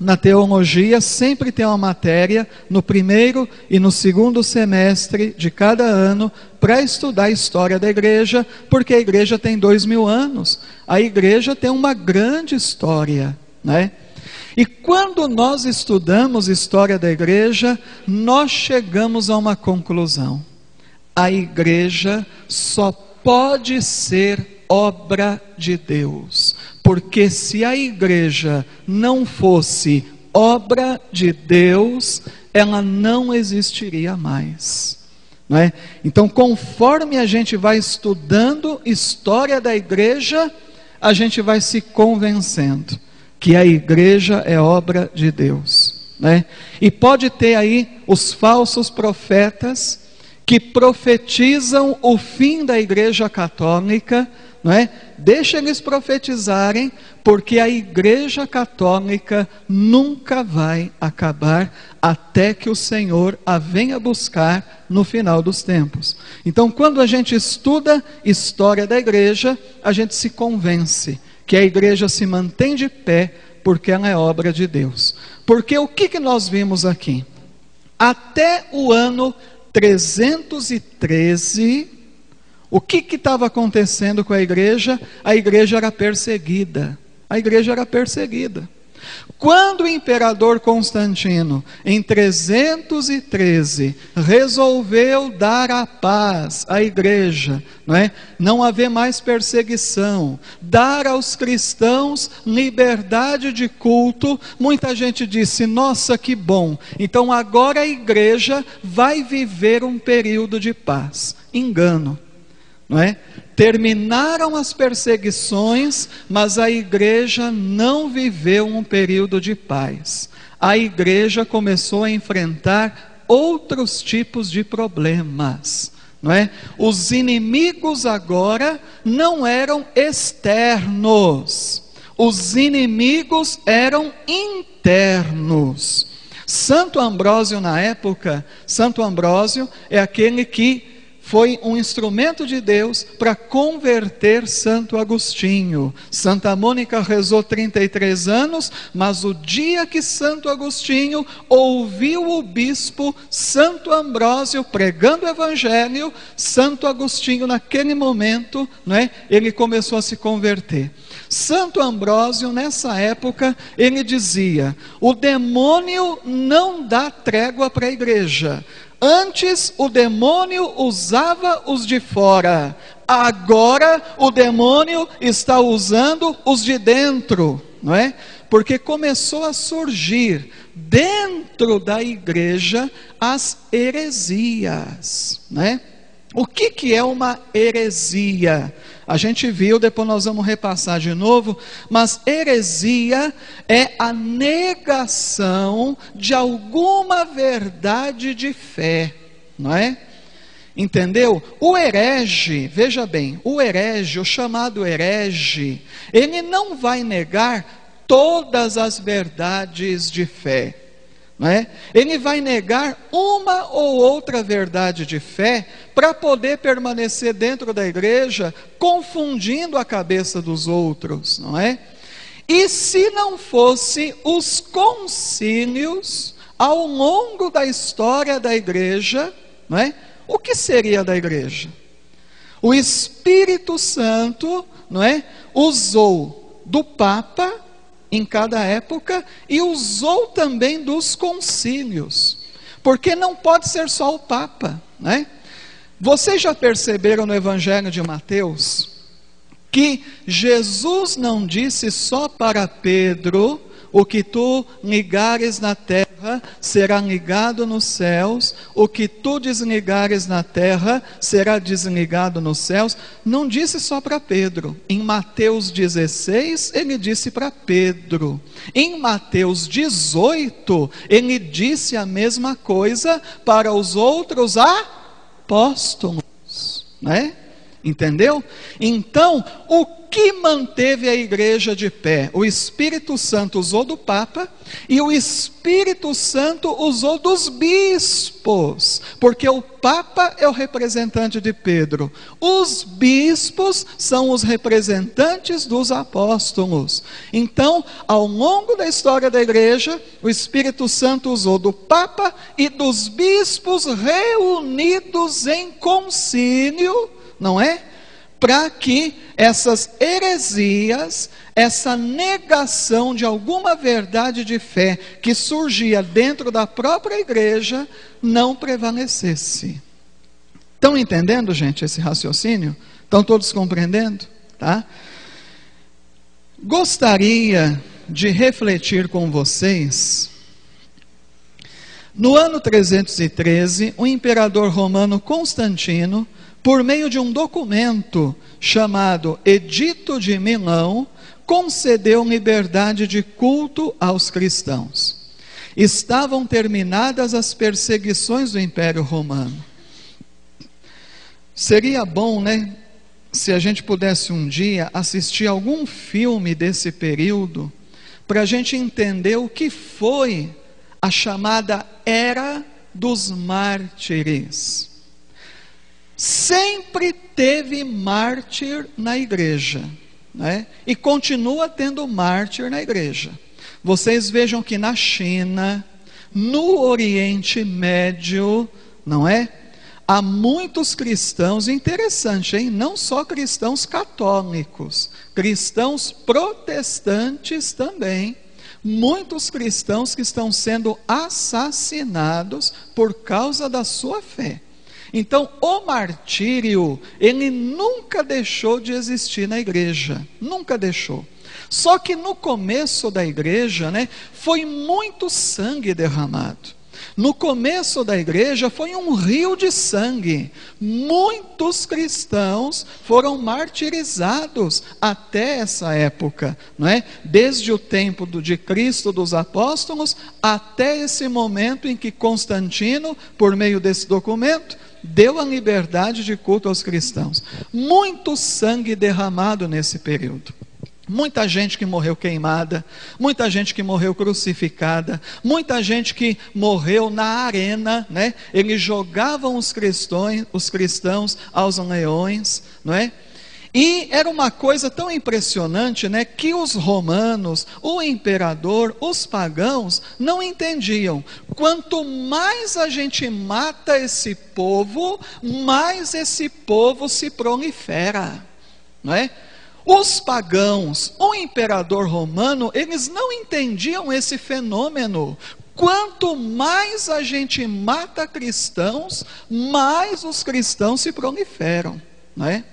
na teologia, sempre tem uma matéria no primeiro e no segundo semestre de cada ano para estudar a história da igreja, porque a igreja tem 2000 anos, a igreja tem uma grande história, né? E quando nós estudamos história da igreja, nós chegamos a uma conclusão: a igreja só pode ser obra de Deus, porque se a igreja não fosse obra de Deus, ela não existiria mais, não é? Então, conforme a gente vai estudando história da igreja, a gente vai se convencendo que a igreja é obra de Deus, né? E pode ter aí os falsos profetas que profetizam o fim da igreja católica, não é? Deixa eles profetizarem, porque a igreja católica nunca vai acabar até que o Senhor a venha buscar no final dos tempos. Então, quando a gente estuda história da igreja, a gente se convence que a igreja se mantém de pé porque ela é obra de Deus. Porque o que nós vimos aqui? Até o ano 313, o que estava acontecendo com a igreja? A igreja era perseguida. A igreja era perseguida. Quando o imperador Constantino, em 313, resolveu dar a paz à igreja, não haver mais perseguição, dar aos cristãos liberdade de culto, muita gente disse: nossa, que bom, então agora a igreja vai viver um período de paz. Engano, não é? Terminaram as perseguições, mas a igreja não viveu um período de paz. A igreja começou a enfrentar outros tipos de problemas, não é? Os inimigos agora não eram externos, os inimigos eram internos. Santo Ambrósio, na época, Santo Ambrósio é aquele que foi um instrumento de Deus para converter Santo Agostinho. Santa Mônica rezou 33 anos, mas o dia que Santo Agostinho ouviu o bispo Santo Ambrósio pregando o evangelho, Santo Agostinho naquele momento, ele começou a se converter. Santo Ambrósio, nessa época, ele dizia: o demônio não dá trégua para a igreja. Antes o demônio usava os de fora, agora o demônio está usando os de dentro, não é? Porque começou a surgir dentro da igreja as heresias, né? O que é uma heresia? A gente viu, depois nós vamos repassar de novo, mas heresia é a negação de alguma verdade de fé, não é? Entendeu? O herege, veja bem, o herege, o chamado herege, ele não vai negar todas as verdades de fé, não é? Ele vai negar uma ou outra verdade de fé para poder permanecer dentro da igreja, confundindo a cabeça dos outros, não é? E se não fosse os concílios ao longo da história da igreja, não é? O que seria da igreja? O Espírito Santo, não é? Usou do Papa em cada época e usou também dos concílios, porque não pode ser só o Papa, né? Vocês já perceberam no Evangelho de Mateus que Jesus não disse só para Pedro: o que tu ligares na terra será ligado nos céus, o que tu desligares na terra será desligado nos céus. Não disse só para Pedro. Em Mateus 16 ele disse para Pedro. Em Mateus 18 ele disse a mesma coisa para os outros apóstolos, né? Entendeu? Então, o que manteve a igreja de pé? O Espírito Santo usou do Papa e o Espírito Santo usou dos bispos, porque o Papa é o representante de Pedro, os bispos são os representantes dos apóstolos. Então, ao longo da história da igreja, o Espírito Santo usou do Papa e dos bispos reunidos em concílio, não é? Para que essas heresias, essa negação de alguma verdade de fé que surgia dentro da própria igreja, não prevalecesse. Estão entendendo, gente, esse raciocínio? Estão todos compreendendo? Tá? Gostaria de refletir com vocês. No ano 313, o imperador romano Constantino, por meio de um documento chamado Edito de Milão, concedeu liberdade de culto aos cristãos. Estavam terminadas as perseguições do Império Romano. Seria bom, né, se a gente pudesse um dia assistir algum filme desse período, para a gente entender o que foi a chamada Era dos Mártires. Sempre teve mártir na igreja, né? E continua tendo mártir na igreja. Vocês vejam que na China, no Oriente Médio, não é? Há muitos cristãos, interessante, hein? Não só cristãos católicos, cristãos protestantes também. Muitos cristãos que estão sendo assassinados por causa da sua fé. Então, o martírio, ele nunca deixou de existir na igreja, nunca deixou. Só que no começo da igreja, né, foi muito sangue derramado. No começo da igreja foi um rio de sangue. Muitos cristãos foram martirizados até essa época, não é? Desde o tempo de Cristo dos apóstolos até esse momento em que Constantino, por meio desse documento, deu a liberdade de culto aos cristãos. Muito sangue derramado nesse período. Muita gente que morreu queimada, muita gente que morreu crucificada, muita gente que morreu na arena, né? Eles jogavam os cristãos aos leões, não é? E era uma coisa tão impressionante, né, que os romanos, o imperador, os pagãos não entendiam. Quanto mais a gente mata esse povo, mais esse povo se prolifera, não é? Os pagãos, o imperador romano, eles não entendiam esse fenômeno. Quanto mais a gente mata cristãos, mais os cristãos se proliferam, não é?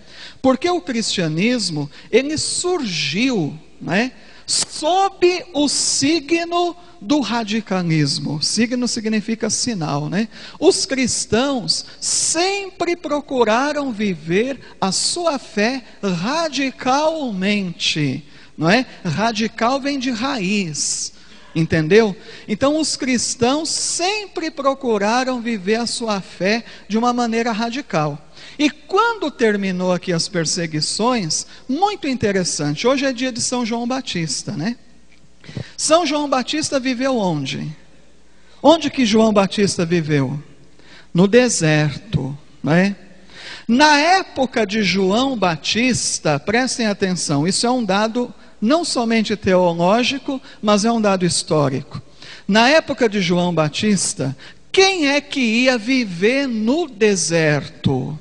Porque o cristianismo, ele surgiu, né, sob o signo do radicalismo. Signo significa sinal, né? Os cristãos sempre procuraram viver a sua fé radicalmente, não é? Radical vem de raiz, entendeu? Então os cristãos sempre procuraram viver a sua fé de uma maneira radical. E quando terminou aqui as perseguições, muito interessante, hoje é dia de São João Batista, né? São João Batista viveu onde? Onde que João Batista viveu? No deserto, né? Na época de João Batista, prestem atenção, isso é um dado não somente teológico, mas é um dado histórico. Na época de João Batista, quem é que ia viver no deserto?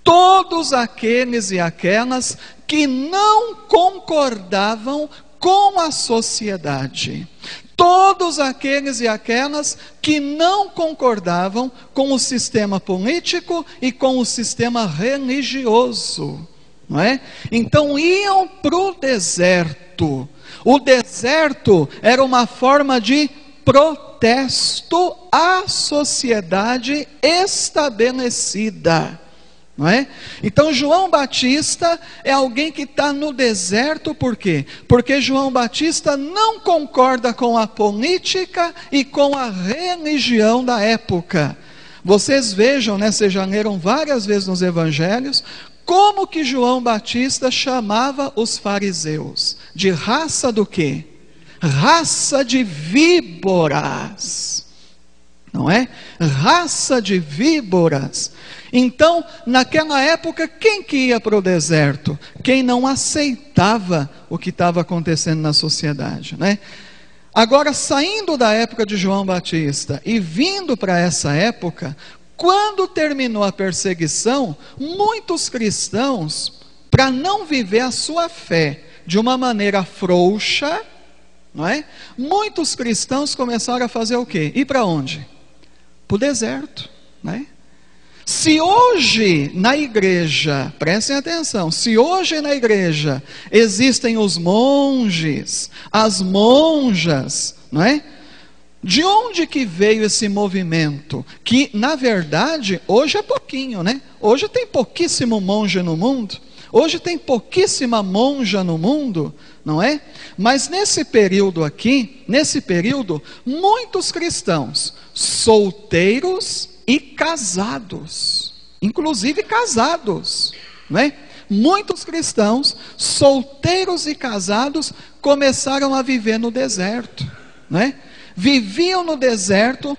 Todos aqueles e aquelas que não concordavam com a sociedade. Todos aqueles e aquelas que não concordavam com o sistema político e com o sistema religioso, não é? Então iam para o deserto. O deserto era uma forma de protesto à sociedade estabelecida, não é? Então João Batista é alguém que está no deserto, por quê? Porque João Batista não concorda com a política e com a religião da época. Vocês vejam, né, vocês já leram várias vezes nos evangelhos, Como que João Batista chamava os fariseus? De raça do quê? Raça de víboras. Não é? Raça de víboras. Então, naquela época, quem que ia para o deserto? Quem não aceitava o que estava acontecendo na sociedade, né? Agora, saindo da época de João Batista e vindo para essa época, quando terminou a perseguição, muitos cristãos, para não viver a sua fé de uma maneira frouxa, não é? Muitos cristãos começaram a fazer o quê? Ir para onde? Para o deserto, né? Se hoje na igreja, prestem atenção, se hoje na igreja existem os monges, as monjas, não é? De onde que veio esse movimento? Que na verdade hoje é pouquinho, né? Hoje tem pouquíssimo monge no mundo, hoje tem pouquíssima monja no mundo, não é? Mas nesse período aqui, muitos cristãos, solteiros e casados, inclusive casados, não é? Muitos cristãos, solteiros e casados, começaram a viver no deserto, não é? Viviam no deserto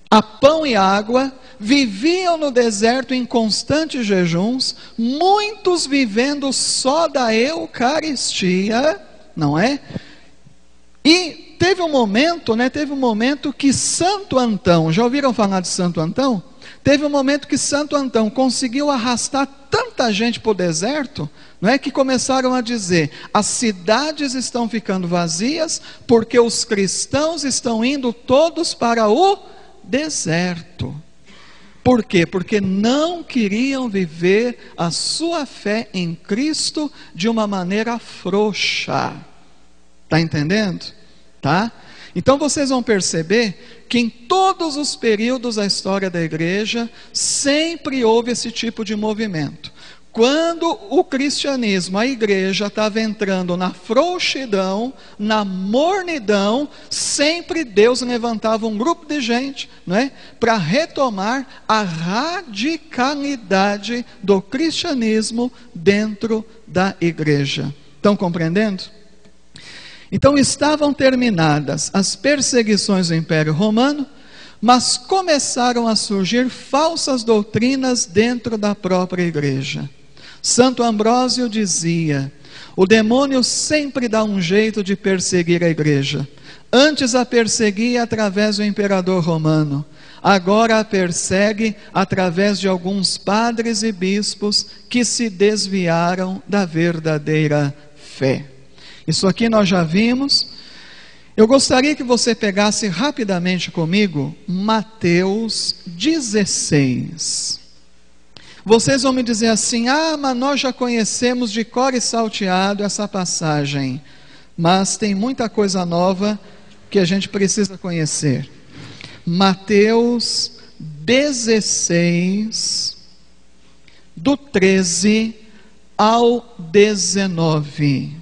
a pão e água, viviam no deserto em constantes jejuns, muitos vivendo só da Eucaristia, não é? E teve um momento que Santo Antão, já ouviram falar de Santo Antão? Teve um momento que Santo Antão conseguiu arrastar tanta gente para o deserto, não é, que começaram a dizer: as cidades estão ficando vazias, porque os cristãos estão indo todos para o deserto. Por quê? Porque não queriam viver a sua fé em Cristo de uma maneira frouxa. Está entendendo? Tá? Então vocês vão perceber que em todos os períodos da história da igreja sempre houve esse tipo de movimento. Quando o cristianismo, a igreja estava entrando na frouxidão, na mornidão, sempre Deus levantava um grupo de gente, não é, para retomar a radicalidade do cristianismo dentro da igreja. Estão compreendendo? Então estavam terminadas as perseguições do Império Romano, mas começaram a surgir falsas doutrinas dentro da própria igreja. Santo Ambrósio dizia: o demônio sempre dá um jeito de perseguir a igreja. Antes a perseguia através do imperador romano, agora a persegue através de alguns padres e bispos que se desviaram da verdadeira fé. Isso aqui nós já vimos. Eu gostaria que você pegasse rapidamente comigo Mateus 16. Vocês vão me dizer assim: ah, mas nós já conhecemos de cor e salteado essa passagem. Mas tem muita coisa nova que a gente precisa conhecer. Mateus 16, do 13 ao 19.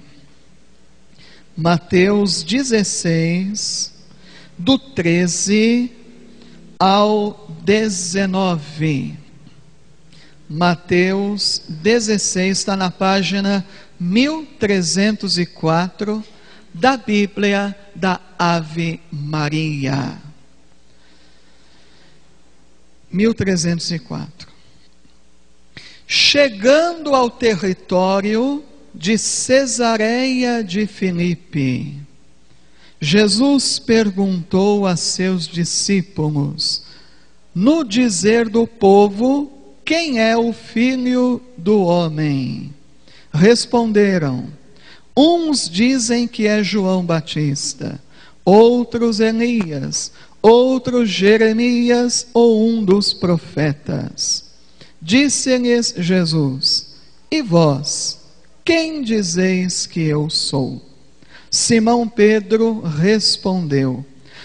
Mateus 16, do 13 ao 19. Mateus 16 está na página 1304 da Bíblia da Ave Maria. 1304. Chegando ao território de Cesareia de Filipe, Jesus perguntou a seus discípulos: no dizer do povo, quem é o Filho do Homem? Responderam: uns dizem que é João Batista, outros Elias, outros Jeremias ou um dos profetas. Disse-lhes Jesus: e vós, quem dizeis que eu sou? Simão Pedro respondeu: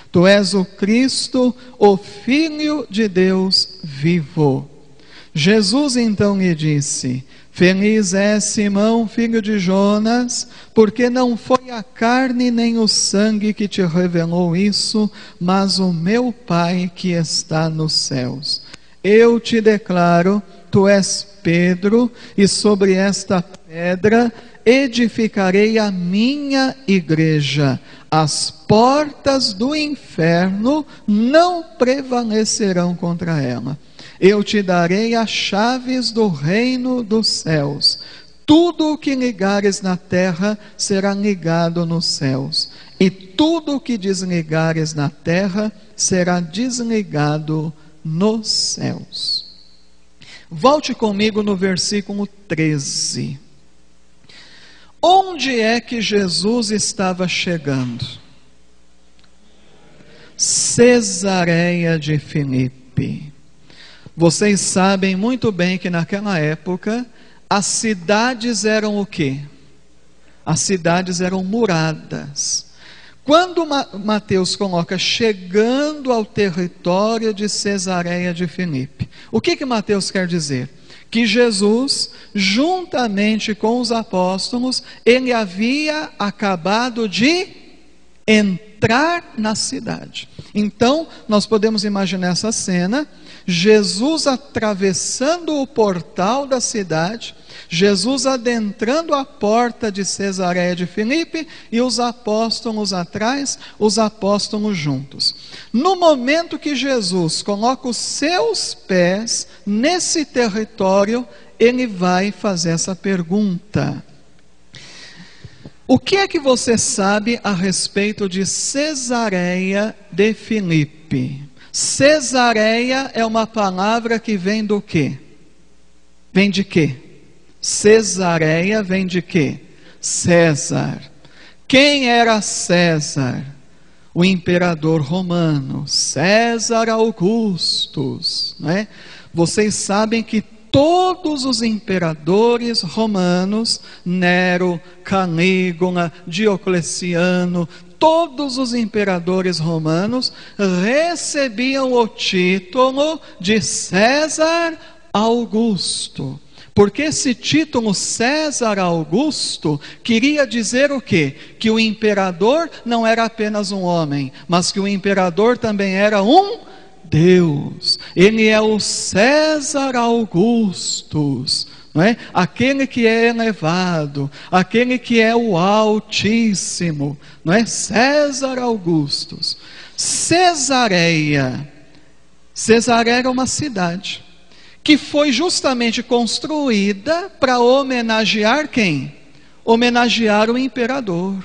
tu és o Cristo, o Filho de Deus vivo. Jesus então lhe disse: feliz é Simão, filho de Jonas, porque não foi a carne nem o sangue que te revelou isso, mas o meu Pai que está nos céus. Eu te declaro tu és Pedro, e sobre esta pedra edificarei a minha igreja. As portas do inferno não prevalecerão contra ela. Eu te darei as chaves do reino dos céus. Tudo o que ligares na terra será ligado nos céus, e tudo o que desligares na terra será desligado nos céus. Volte comigo no versículo 13. Onde é que Jesus estava chegando? Cesareia de Filipe. Vocês sabem muito bem que naquela época as cidades eram o quê? As cidades eram muradas. Quando Mateus coloca chegando ao território de Cesareia de Filipe, o que Mateus quer dizer? Que Jesus, juntamente com os apóstolos, ele havia acabado de entrar na cidade. Então, nós podemos imaginar essa cena, Jesus atravessando o portal da cidade, Jesus adentrando a porta de Cesareia de Filipe e os apóstolos atrás, os apóstolos juntos. No momento que Jesus coloca os seus pés nesse território, ele vai fazer essa pergunta: o que é que você sabe a respeito de Cesareia de Filipe? Cesareia é uma palavra que vem do quê? Vem de quê? Cesareia vem de quê? César. Quem era César? O imperador romano, César Augustus, né? Vocês sabem que todos os imperadores romanos, Nero, Calígula, Diocleciano, todos os imperadores romanos recebiam o título de César Augusto. Porque esse título César Augusto queria dizer o quê? Que o imperador não era apenas um homem, mas que o imperador também era um Deus. Ele é o César Augustus, não é? Aquele que é elevado, aquele que é o Altíssimo, não é? César Augustus. Cesareia era uma cidade que foi justamente construída para homenagear quem? Homenagear o imperador.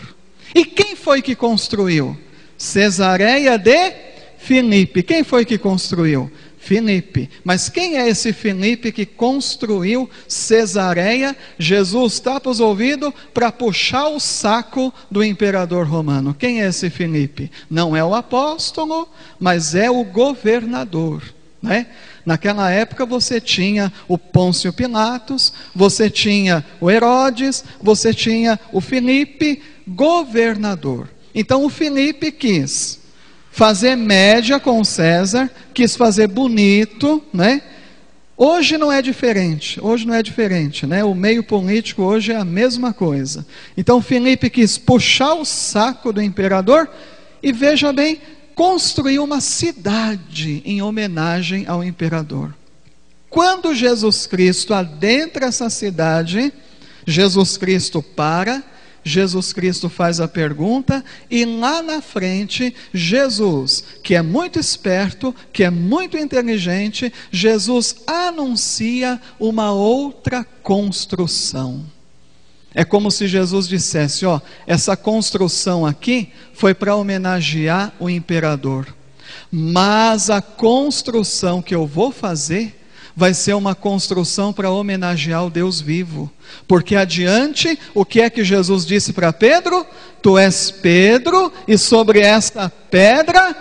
E quem foi que construiu? Cesareia de Filipe. Quem foi que construiu? Filipe. Mas quem é esse Filipe que construiu Cesareia? Jesus tapa os ouvidos para puxar o saco do imperador romano. Quem é esse Filipe? Não é o apóstolo, mas é o governador, né? Naquela época você tinha o Pôncio Pilatos, você tinha o Herodes, você tinha o Filipe, governador. Então o Filipe quis fazer média com César, quis fazer bonito, né? Hoje não é diferente, né? O meio político hoje é a mesma coisa. Então Filipe quis puxar o saco do imperador e, veja bem, construiu uma cidade em homenagem ao imperador. Quando Jesus Cristo adentra essa cidade, Jesus Cristo para, Jesus Cristo faz a pergunta, e lá na frente, Jesus, que é muito esperto, que é muito inteligente, Jesus anuncia uma outra construção. É como se Jesus dissesse, ó, essa construção aqui foi para homenagear o imperador, mas a construção que eu vou fazer vai ser uma construção para homenagear o Deus vivo. Porque adiante, o que é que Jesus disse para Pedro? Tu és Pedro, e sobre esta pedra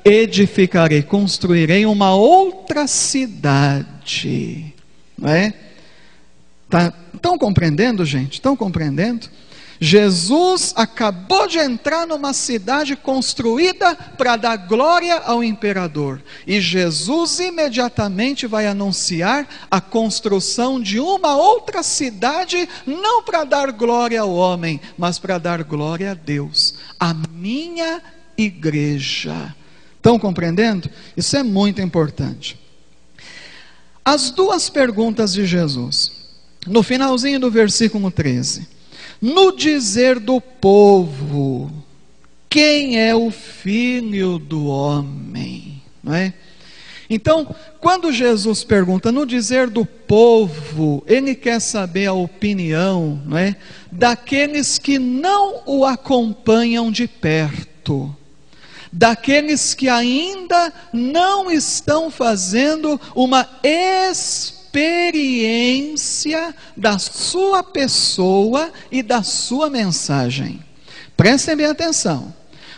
edificarei, construirei uma outra cidade. Não é? Estão compreendendo, gente? Estão compreendendo? Jesus acabou de entrar numa cidade construída para dar glória ao imperador. E Jesus imediatamente vai anunciar a construção de uma outra cidade, não para dar glória ao homem, mas para dar glória a Deus. A minha igreja. Estão compreendendo? Isso é muito importante. As duas perguntas de Jesus, no finalzinho do versículo 13. No dizer do povo, quem é o Filho do Homem? Não é? Então, quando Jesus pergunta no dizer do povo, ele quer saber a opinião, não é, daqueles que não o acompanham de perto, daqueles que ainda não estão fazendo uma experiência da sua pessoa e da sua mensagem. Prestem bem atenção.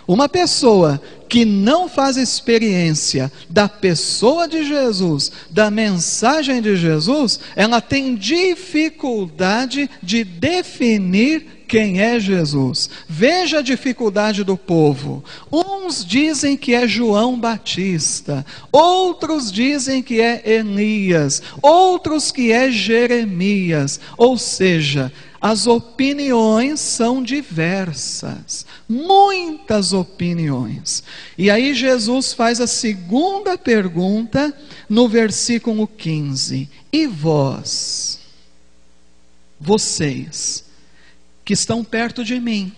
Uma pessoa que não faz experiência da pessoa de Jesus, da mensagem de Jesus, ela tem dificuldade de definir quem é Jesus. Veja a dificuldade do povo. Uns dizem que é João Batista, outros dizem que é Elias, outros que é Jeremias. Ou seja, as opiniões são diversas, muitas opiniões. E aí Jesus faz a segunda pergunta no versículo 15. E vós, vocês que estão perto de mim,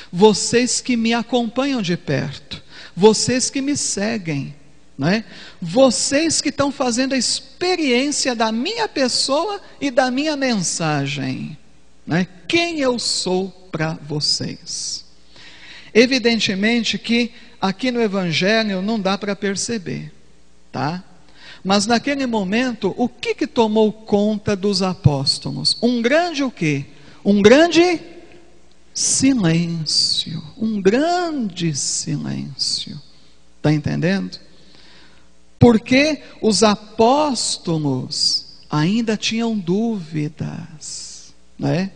vocês que me acompanham de perto, vocês que me seguem, não é? Vocês que estão fazendo a experiência da minha pessoa e da minha mensagem, né? Quem eu sou para vocês? Evidentemente que aqui no Evangelho não dá para perceber, tá? Mas naquele momento, o que tomou conta dos apóstolos? Um grande o quê? Um grande silêncio. Um grande silêncio. Está entendendo? Porque os apóstolos ainda tinham dúvidas, né?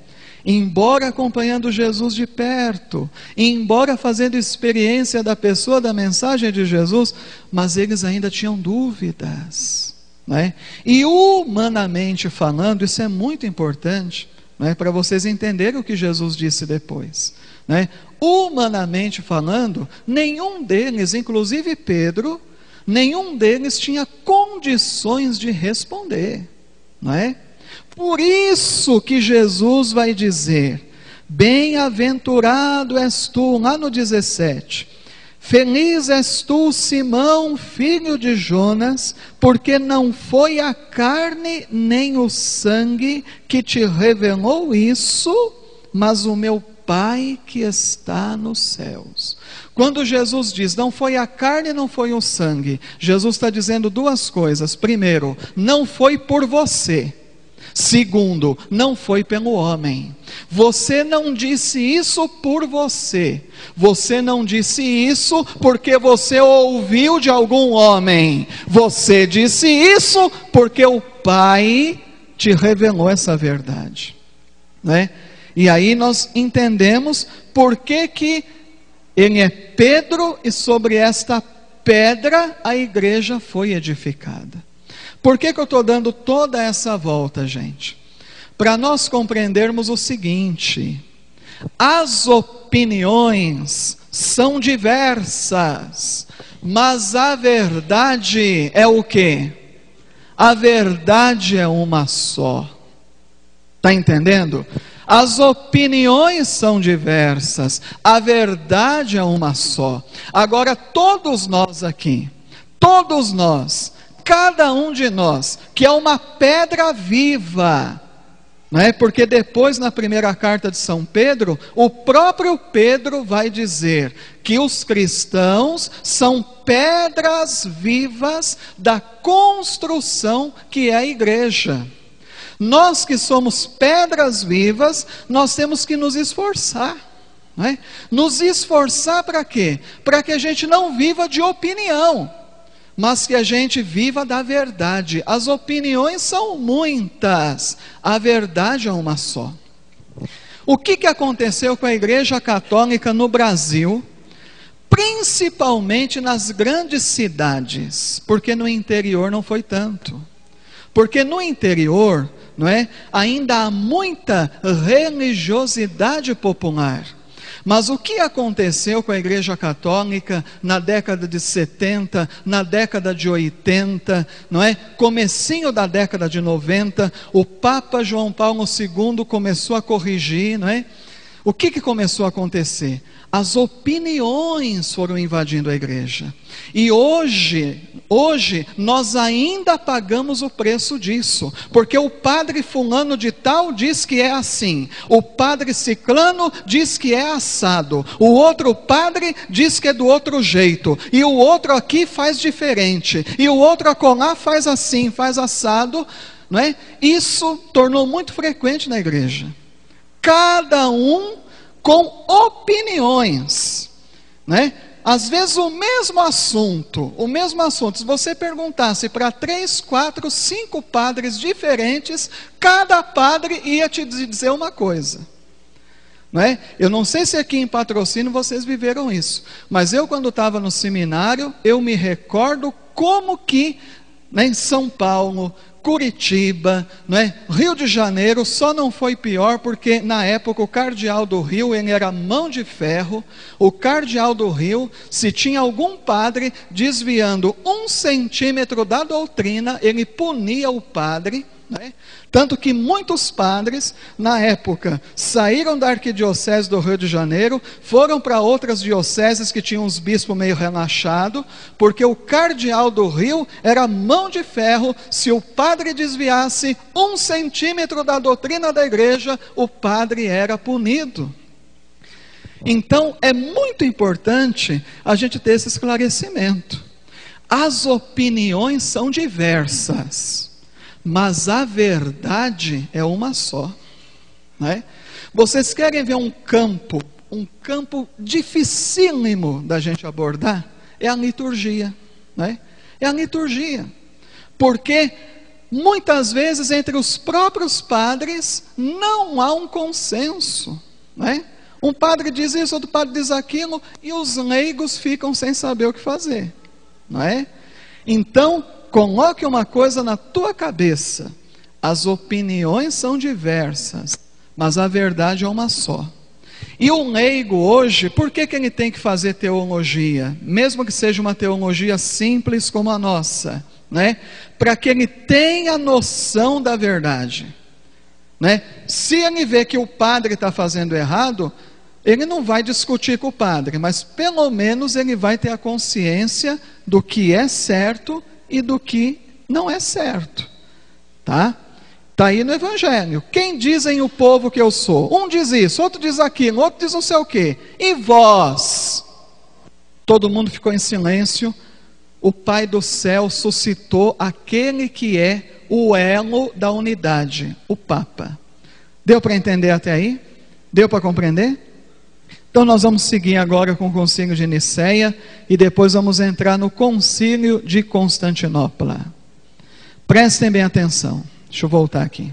Embora acompanhando Jesus de perto, embora fazendo experiência da pessoa, da mensagem de Jesus, mas eles ainda tinham dúvidas, né? E humanamente falando, isso é muito importante, né, para vocês entenderem o que Jesus disse depois, né? Humanamente falando, nenhum deles, inclusive Pedro, nenhum deles tinha condições de responder, não é? Por isso que Jesus vai dizer, bem-aventurado és tu, lá no 17, feliz és tu, Simão, filho de Jonas, porque não foi a carne nem o sangue que te revelou isso, mas o meu Pai que está nos céus. Quando Jesus diz, não foi a carne, não foi o sangue, Jesus está dizendo duas coisas. Primeiro, não foi por você. Segundo, não foi pelo homem. Você não disse isso por você. Você não disse isso porque você ouviu de algum homem. Você disse isso porque o Pai te revelou essa verdade, né? E aí nós entendemos por que ele é Pedro e sobre esta pedra a igreja foi edificada. Por que eu estou dando toda essa volta, gente? Para nós compreendermos o seguinte: as opiniões são diversas, mas a verdade é o quê? A verdade é uma só. Está entendendo? As opiniões são diversas, a verdade é uma só. Agora todos nós aqui, todos nós, cada um de nós, que é uma pedra viva, não é? Porque depois na primeira carta de São Pedro, o próprio Pedro vai dizer que os cristãos são pedras vivas da construção que é a igreja. Nós que somos pedras vivas, nós temos que nos esforçar, não é? Nos esforçar para quê? Para que a gente não viva de opinião, mas que a gente viva da verdade. As opiniões são muitas, a verdade é uma só. O que aconteceu com a Igreja Católica no Brasil, principalmente nas grandes cidades, porque no interior não foi tanto. Porque no interior, não é, ainda há muita religiosidade popular. Mas o que aconteceu com a Igreja Católica na década de 70, na década de 80, não é? Comecinho da década de 90, o Papa João Paulo II começou a corrigir, não é? O que começou a acontecer? As opiniões foram invadindo a igreja. E hoje nós ainda pagamos o preço disso, porque o padre fulano de tal diz que é assim, o padre ciclano diz que é assado, o outro padre diz que é do outro jeito, e o outro aqui faz diferente, e o outro acolá faz assim, faz assado, não é? Isso tornou muito frequente na igreja. Cada um com opiniões, né? Às vezes o mesmo assunto, se você perguntasse para 3, 4, 5 padres diferentes, cada padre ia te dizer uma coisa, não é? Eu não sei se aqui em Patrocínio vocês viveram isso, mas eu quando estava no seminário, eu me recordo como que, né, em São Paulo, Curitiba, não é? Rio de Janeiro só não foi pior porque na época o cardeal do Rio, ele era mão de ferro. O cardeal do Rio, se tinha algum padre desviando 1 centímetro da doutrina, ele punia o padre, não é? Tanto que muitos padres, na época, saíram da arquidiocese do Rio de Janeiro, foram para outras dioceses que tinham os bispos meio relaxados, porque o cardeal do Rio era mão de ferro. Se o padre desviasse 1 centímetro da doutrina da igreja, o padre era punido. Então, é muito importante a gente ter esse esclarecimento. As opiniões são diversas, mas a verdade é uma só, né? Vocês querem ver um campo dificílimo da gente abordar? É a liturgia, né? É a liturgia, porque muitas vezes entre os próprios padres não há um consenso, né? Um padre diz isso, outro padre diz aquilo, e os leigos ficam sem saber o que fazer, não é? Então, coloque uma coisa na tua cabeça: as opiniões são diversas, mas a verdade é uma só. E o leigo hoje, por que ele tem que fazer teologia? Mesmo que seja uma teologia simples como a nossa, né? Para que ele tenha noção da verdade, né? Se ele vê que o padre está fazendo errado, ele não vai discutir com o padre, mas pelo menos ele vai ter a consciência do que é certo e do que não é certo, tá? Está aí no Evangelho. Quem dizem o povo que eu sou? Um diz isso, outro diz aquilo, outro diz não sei o quê. E vós? Todo mundo ficou em silêncio. O Pai do céu suscitou aquele que é o elo da unidade, o Papa. Deu para entender até aí? Deu para compreender? Então nós vamos seguir agora com o Concílio de Nicéia e depois vamos entrar no Concílio de Constantinopla. Prestem bem atenção. Deixa eu voltar aqui.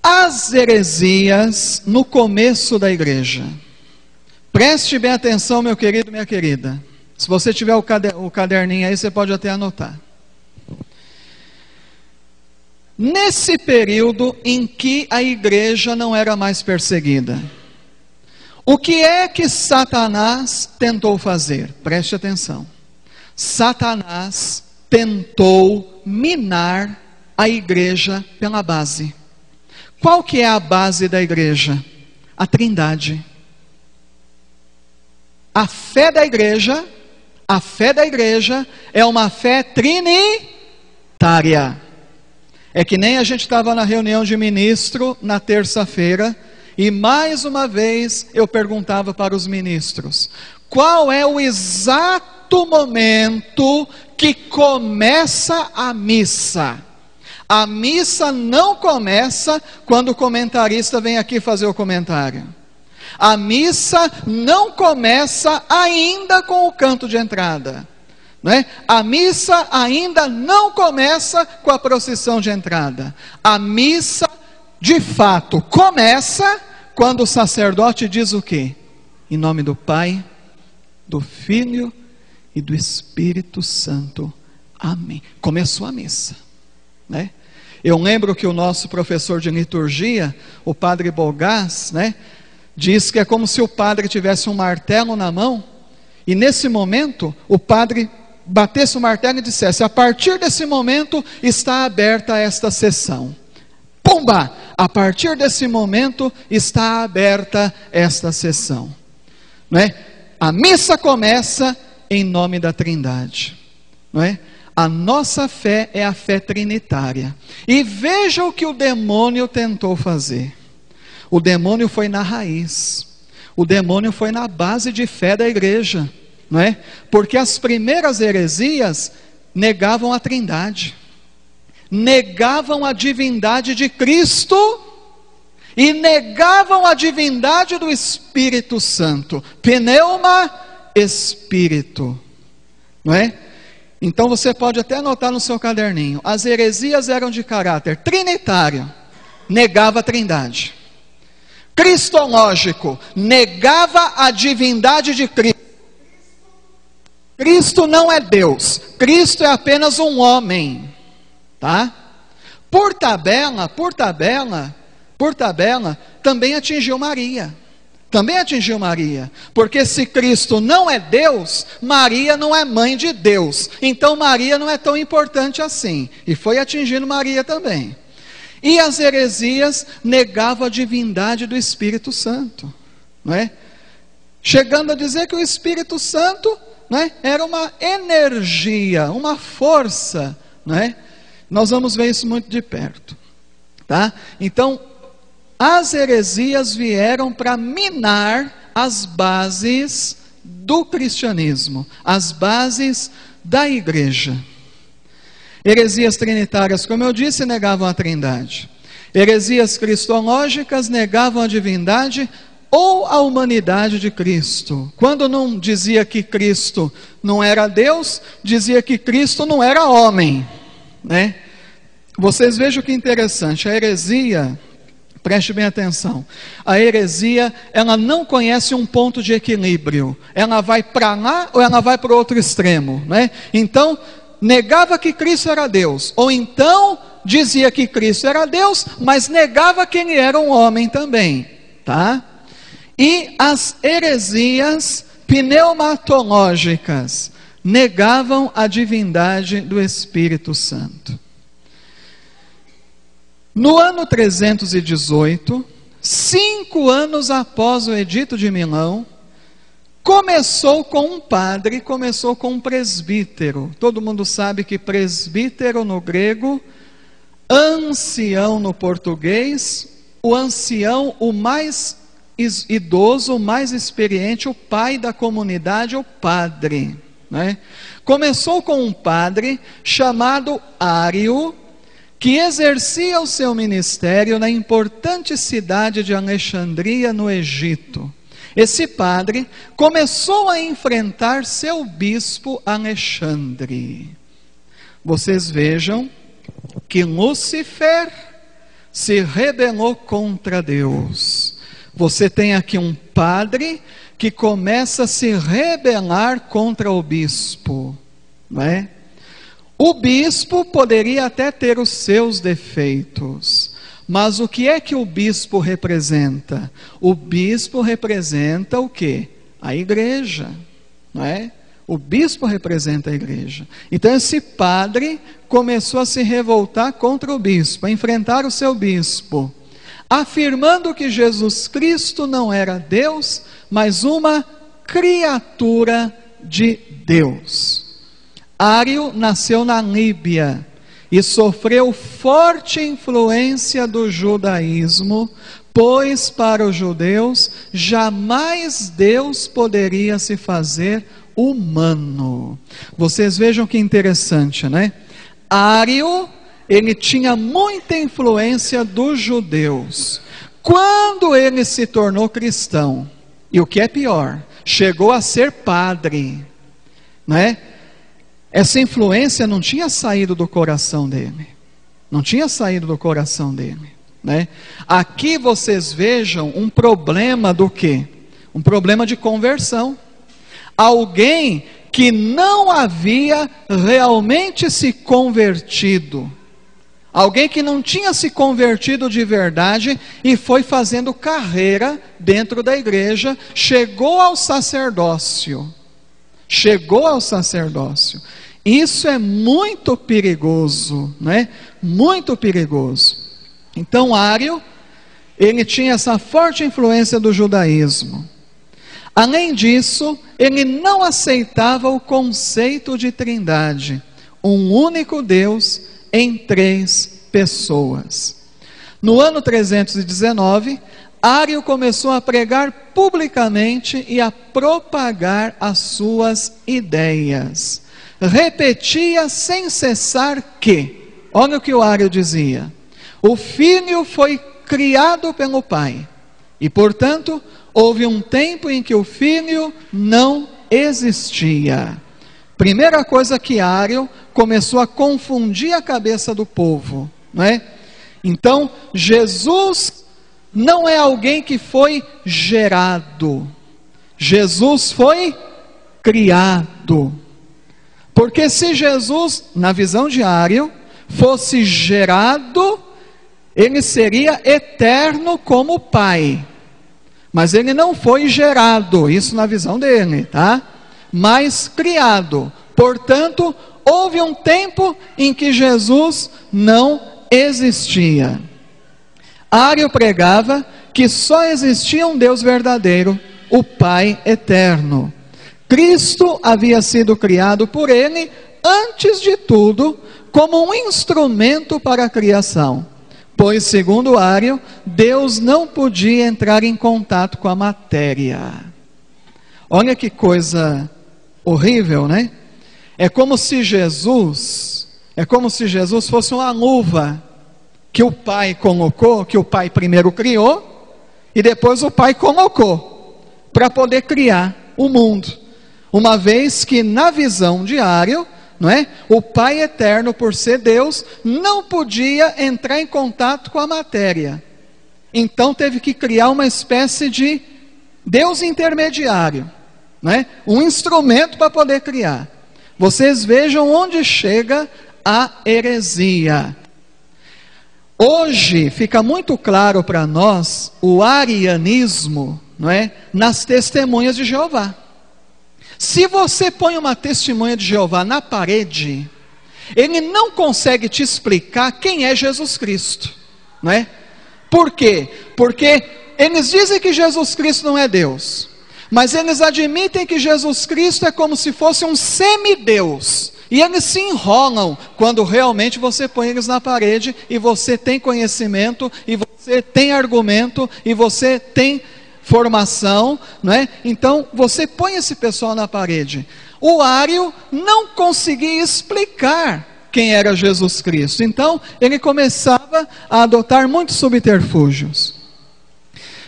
As heresias no começo da igreja. Preste bem atenção, meu querido, minha querida. Se você tiver o caderninho aí, você pode até anotar. Nesse período em que a igreja não era mais perseguida, o que é que Satanás tentou fazer? Preste atenção. Satanás tentou minar a igreja pela base. Qual que é a base da igreja? A Trindade. A fé da igreja é uma fé trinitária. É que nem a gente estava na reunião de ministro na terça-feira, e mais uma vez eu perguntava para os ministros: qual é o exato momento que começa a missa? A missa não começa quando o comentarista vem aqui fazer o comentário. A missa não começa ainda com o canto de entrada, não é? A missa ainda não começa com a procissão de entrada. A missa, de fato, começa quando o sacerdote diz o quê? Em nome do Pai, do Filho e do Espírito Santo. Amém. Começou a missa, né? Eu lembro que o nosso professor de liturgia, o padre Bogás, né, diz que é como se o padre tivesse um martelo na mão, e nesse momento o padre batesse o martelo e dissesse: a partir desse momento está aberta esta sessão. Pumba! A partir desse momento está aberta esta sessão. Não é? A missa começa em nome da Trindade. Não é? A nossa fé é a fé trinitária. E veja o que o demônio tentou fazer. O demônio foi na raiz. O demônio foi na base de fé da igreja. Não é? Porque as primeiras heresias negavam a Trindade. Negavam a divindade de Cristo e negavam a divindade do Espírito Santo. Pneuma, Espírito. Não é? Então você pode até anotar no seu caderninho. As heresias eram de caráter trinitário, negava a Trindade. Cristológico, negava a divindade de Cristo. Cristo não é Deus, Cristo é apenas um homem. Tá? Por tabela, também atingiu Maria. Também atingiu Maria. Porque se Cristo não é Deus, Maria não é mãe de Deus. Então Maria não é tão importante assim. E foi atingindo Maria também. E as heresias negavam a divindade do Espírito Santo. Não é? Chegando a dizer que o Espírito Santo, não é, era uma energia, uma força, não é? Nós vamos ver isso muito de perto, tá? Então, as heresias vieram para minar as bases do cristianismo, as bases da igreja. Heresias trinitárias, como eu disse, negavam a Trindade. Heresias cristológicas negavam a divindade ou a humanidade de Cristo. Quando não dizia que Cristo não era Deus, dizia que Cristo não era homem, né? Vocês vejam que interessante, a heresia, preste bem atenção, a heresia, ela não conhece um ponto de equilíbrio, ela vai para lá ou ela vai para o outro extremo, né? Então, negava que Cristo era Deus, ou então dizia que Cristo era Deus, mas negava que ele era um homem também, tá? E as heresias pneumatológicas negavam a divindade do Espírito Santo. No ano 318, 5 anos após o Edito de Milão, começou com um padre, começou com um presbítero. Todo mundo sabe que presbítero no grego, ancião no português, o ancião, o mais idoso, o mais experiente, o pai da comunidade, o padre, né? Começou com um padre chamado Ário, que exercia o seu ministério na importante cidade de Alexandria, no Egito. Esse padre começou a enfrentar seu bispo Alexandre. Vocês vejam que Lúcifer se rebelou contra Deus. Você tem aqui um padre que começa a se rebelar contra o bispo, não é? O bispo poderia até ter os seus defeitos, mas o que é que o bispo representa? O bispo representa o quê? A igreja, não é? O bispo representa a igreja. Então esse padre começou a se revoltar contra o bispo, a enfrentar o seu bispo, afirmando que Jesus Cristo não era Deus, mas uma criatura de Deus. Ário nasceu na Líbia e sofreu forte influência do judaísmo, pois para os judeus jamais Deus poderia se fazer humano. Vocês vejam que interessante, né? Ário, ele tinha muita influência dos judeus. Quando ele se tornou cristão, e o que é pior, chegou a ser padre, né? Essa influência não tinha saído do coração dele. Não tinha saído do coração dele, né? Aqui vocês vejam um problema do quê? Um problema de conversão. Alguém que não havia realmente se convertido. Alguém que não tinha se convertido de verdade e foi fazendo carreira dentro da igreja, chegou ao sacerdócio. Chegou ao sacerdócio. Isso é muito perigoso, né? Muito perigoso. Então, Ário, ele tinha essa forte influência do judaísmo. Além disso, ele não aceitava o conceito de trindade, um único Deus em 3 pessoas. No ano 319, Ário começou a pregar publicamente e a propagar as suas ideias. Repetia sem cessar que, olha o que o Ário dizia: o Filho foi criado pelo Pai, e portanto, houve um tempo em que o Filho não existia. Primeira coisa que Ário começou a confundir a cabeça do povo, não é? Então, Jesus não é alguém que foi gerado. Jesus foi criado. Porque se Jesus, na visão de Ário, fosse gerado, ele seria eterno como o Pai. Mas ele não foi gerado, isso na visão dele, tá? Mas criado. Portanto, houve um tempo em que Jesus não existia. Ário pregava que só existia um Deus verdadeiro, o Pai eterno. Cristo havia sido criado por ele, antes de tudo, como um instrumento para a criação. Pois, segundo Ário, Deus não podia entrar em contato com a matéria. Olha que coisa horrível, né? É como se Jesus fosse uma luva que o Pai colocou, que o Pai primeiro criou, e depois o Pai colocou, para poder criar o mundo. Uma vez que na visão de Ário, não é? O Pai eterno, por ser Deus, não podia entrar em contato com a matéria. Então teve que criar uma espécie de Deus intermediário, não é? Um instrumento para poder criar. Vocês vejam onde chega a heresia. Hoje fica muito claro para nós o arianismo, não é? Nas testemunhas de Jeová. Se você põe uma testemunha de Jeová na parede, ele não consegue te explicar quem é Jesus Cristo, não é? Por quê? Porque eles dizem que Jesus Cristo não é Deus, mas eles admitem que Jesus Cristo é como se fosse um semideus, e eles se enrolam quando realmente você põe eles na parede, e você tem conhecimento, e você tem argumento, e você tem formação, não é? Então você põe esse pessoal na parede. O Ário não conseguia explicar quem era Jesus Cristo, então ele começava a adotar muitos subterfúgios.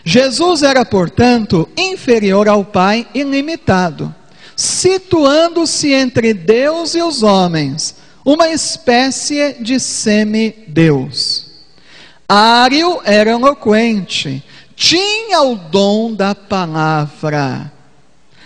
Jesus era, portanto, inferior ao Pai ilimitado, situando-se entre Deus e os homens, uma espécie de semideus. Ário era eloquente, tinha o dom da palavra.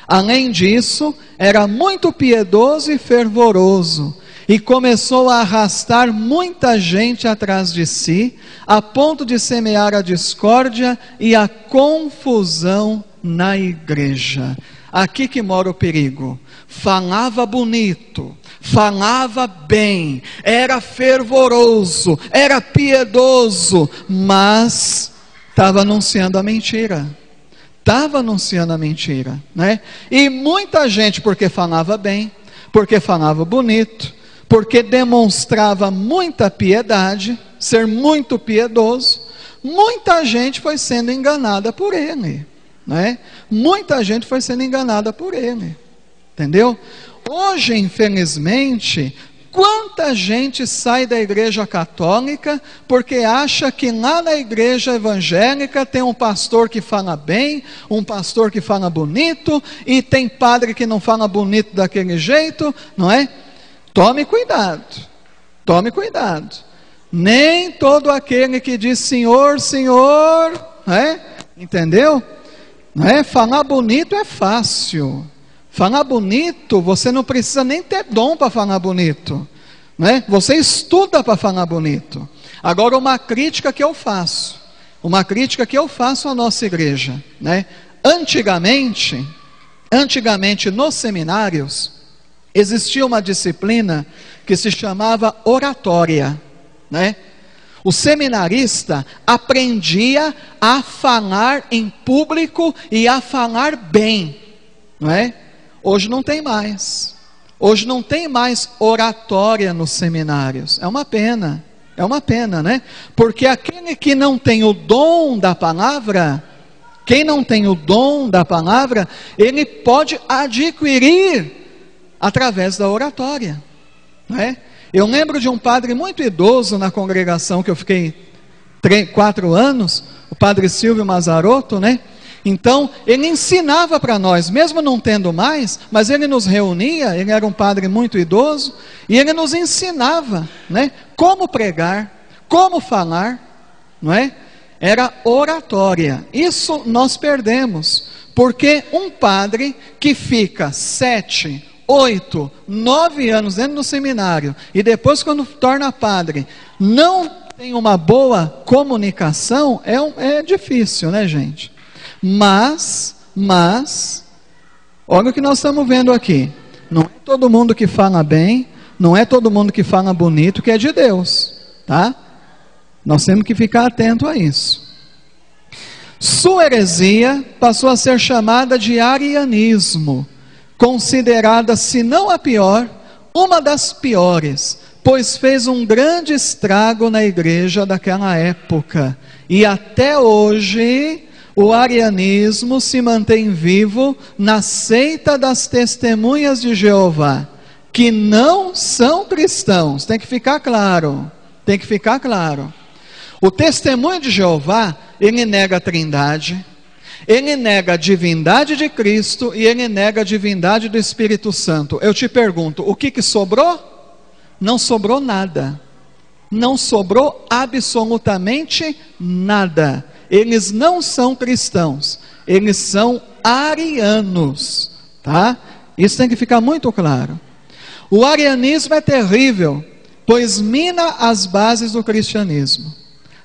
Além disso, era muito piedoso e fervoroso, e começou a arrastar muita gente atrás de si, a ponto de semear a discórdia e a confusão na igreja. Aqui que mora o perigo. Falava bonito, falava bem, era fervoroso, era piedoso, mas estava anunciando a mentira. Estava anunciando a mentira, né? E muita gente, porque falava bem, porque falava bonito, porque demonstrava muita piedade, ser muito piedoso, muita gente foi sendo enganada por ele, né? Muita gente foi sendo enganada por ele, entendeu? Hoje, infelizmente, quanta gente sai da igreja católica porque acha que lá na igreja evangélica tem um pastor que fala bem, um pastor que fala bonito, e tem padre que não fala bonito daquele jeito, não é? Tome cuidado, tome cuidado. Nem todo aquele que diz Senhor, Senhor, entendeu? Não é? Falar bonito é fácil. Falar bonito, você não precisa nem ter dom para falar bonito. né? Você estuda para falar bonito. Agora, uma crítica que eu faço à nossa igreja, né? Antigamente nos seminários, existia uma disciplina que se chamava oratória, né? O seminarista aprendia a falar em público e a falar bem, não é? Hoje não tem mais. Hoje não tem mais oratória nos seminários. É uma pena, né? Porque aquele que não tem o dom da palavra, ele pode adquirir através da oratória, não é? Eu lembro de um padre muito idoso na congregação que eu fiquei 4 anos, o padre Silvio Mazarotto, né? Então, ele ensinava para nós, mesmo não tendo mais, mas ele nos reunia, ele era um padre muito idoso, e ele nos ensinava, né? Como pregar, como falar, não é? Era oratória. Isso nós perdemos, porque um padre que fica 7, 8, 9 anos dentro do seminário, e depois quando torna padre, não tem uma boa comunicação, é difícil, né, gente? Mas, olha o que nós estamos vendo aqui, não é todo mundo que fala bem, não é todo mundo que fala bonito que é de Deus, tá? Nós temos que ficar atento a isso. Sua heresia passou a ser chamada de arianismo, considerada, se não a pior, uma das piores, pois fez um grande estrago na igreja daquela época, e até hoje o arianismo se mantém vivo na seita das testemunhas de Jeová, que não são cristãos. Tem que ficar claro. O testemunho de Jeová, ele nega a trindade, ele nega a divindade de Cristo e ele nega a divindade do Espírito Santo. Eu te pergunto, o que sobrou? Não sobrou nada. Não sobrou absolutamente nada. Eles não são cristãos, eles são arianos, tá? Isso tem que ficar muito claro. O arianismo é terrível, pois mina as bases do cristianismo.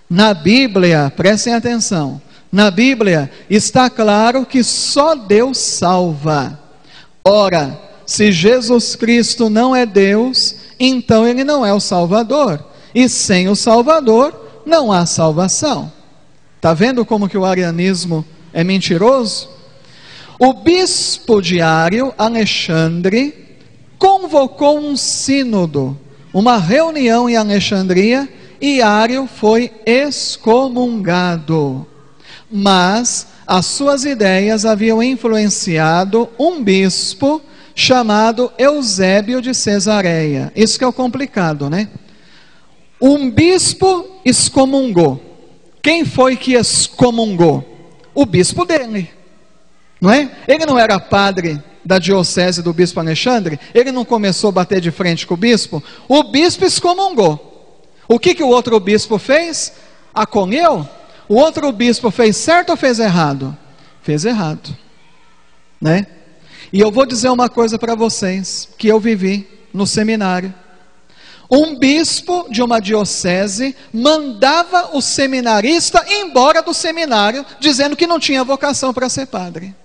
Na Bíblia, prestem atenção, na Bíblia está claro que só Deus salva. Ora, se Jesus Cristo não é Deus, então Ele não é o Salvador, e sem o Salvador não há salvação. Está vendo como que o arianismo é mentiroso? O bispo de Ário, Alexandre, convocou um sínodo, uma reunião em Alexandria, e Ário foi excomungado. Mas as suas ideias haviam influenciado um bispo chamado Eusébio de Cesareia. Isso que é o complicado, né? Um bispo excomungou. Quem foi que excomungou? O bispo dele, não é? Ele não era padre da diocese do bispo Alexandre? Ele não começou a bater de frente com o bispo? O bispo excomungou. O que o outro bispo fez? Acolheu? O outro bispo fez certo ou fez errado? Fez errado, né? E eu vou dizer uma coisa para vocês, que eu vivi no seminário. Um bispo de uma diocese mandava o seminarista embora do seminário, dizendo que não tinha vocação para ser padre.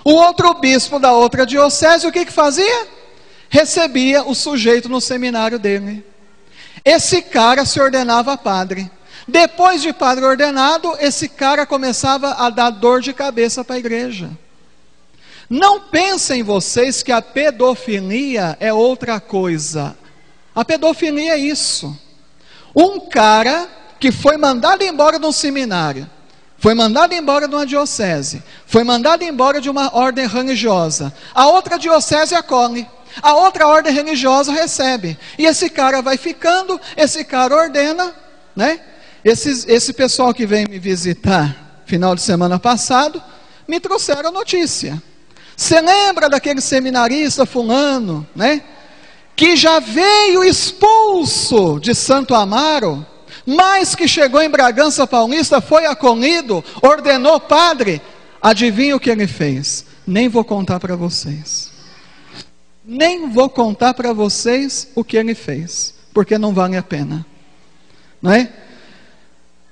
O outro bispo da outra diocese, o que fazia? Recebia o sujeito no seminário dele. Esse cara se ordenava padre. Depois de padre ordenado, esse cara começava a dar dor de cabeça para a igreja. Não pensem vocês que a pedofilia é outra coisa. A pedofilia é isso. Um cara que foi mandado embora de um seminário, foi mandado embora de uma diocese, foi mandado embora de uma ordem religiosa, a outra diocese acolhe, a outra ordem religiosa recebe, e esse cara vai ficando, esse cara ordena, né? Esse pessoal que veio me visitar final de semana passado, me trouxeram notícia. Você lembra daquele seminarista fulano, né? Que já veio expulso de Santo Amaro, mas que chegou em Bragança Paulista, foi acolhido, ordenou padre. Adivinha o que ele fez? Nem vou contar para vocês. nem vou contar para vocês o que ele fez, porque não vale a pena, não é?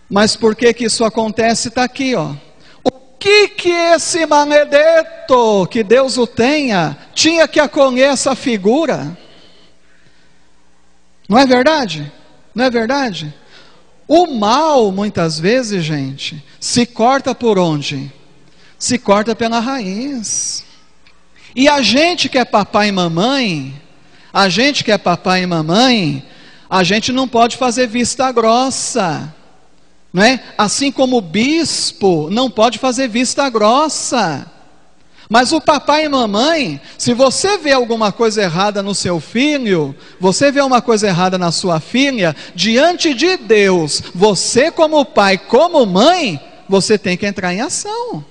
Mas por que que isso acontece? Está aqui, ó. O que esse maledeto, que Deus o tenha, tinha que acolher essa figura? Não é verdade? Não é verdade? O mal, muitas vezes, gente, se corta por onde? Se corta pela raiz. E a gente que é papai e mamãe, a gente não pode fazer vista grossa, não é? Assim como o bispo não pode fazer vista grossa. Mas o papai e mamãe, se você vê alguma coisa errada no seu filho, você vê uma coisa errada na sua filha, diante de Deus, você como pai, como mãe, você tem que entrar em ação.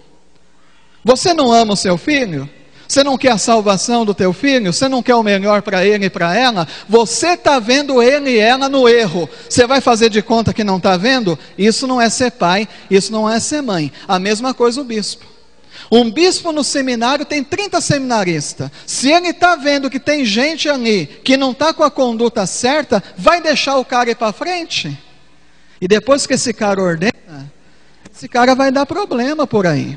Você não ama o seu filho? Você não quer a salvação do teu filho? Você não quer o melhor para ele e para ela? Você está vendo ele e ela no erro. Você vai fazer de conta que não está vendo? Isso não é ser pai, isso não é ser mãe. A mesma coisa o bispo. Um bispo no seminário tem 30 seminaristas. Se ele está vendo que tem gente ali que não está com a conduta certa, vai deixar o cara ir para frente? E depois que esse cara ordena, esse cara vai dar problema por aí.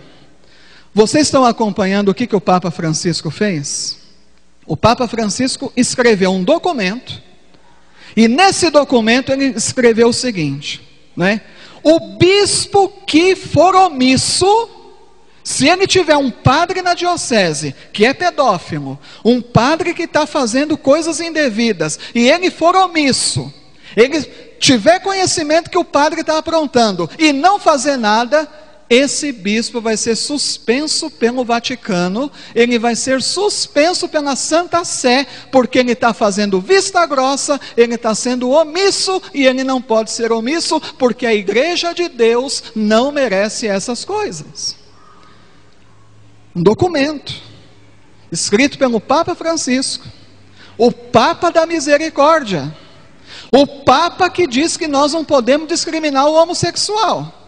Vocês estão acompanhando o que o Papa Francisco fez? O Papa Francisco escreveu um documento, e nesse documento ele escreveu o seguinte, né? O bispo que for omisso, se ele tiver um padre na diocese que é pedófilo, um padre que está fazendo coisas indevidas, e ele for omisso, ele tiver conhecimento que o padre está aprontando, e não fazer nada, esse bispo vai ser suspenso pelo Vaticano, ele vai ser suspenso pela Santa Sé, porque ele está fazendo vista grossa, ele está sendo omisso, e ele não pode ser omisso, porque a Igreja de Deus não merece essas coisas. Um documento, escrito pelo Papa Francisco, o Papa da Misericórdia, o Papa que diz que nós não podemos discriminar o homossexual,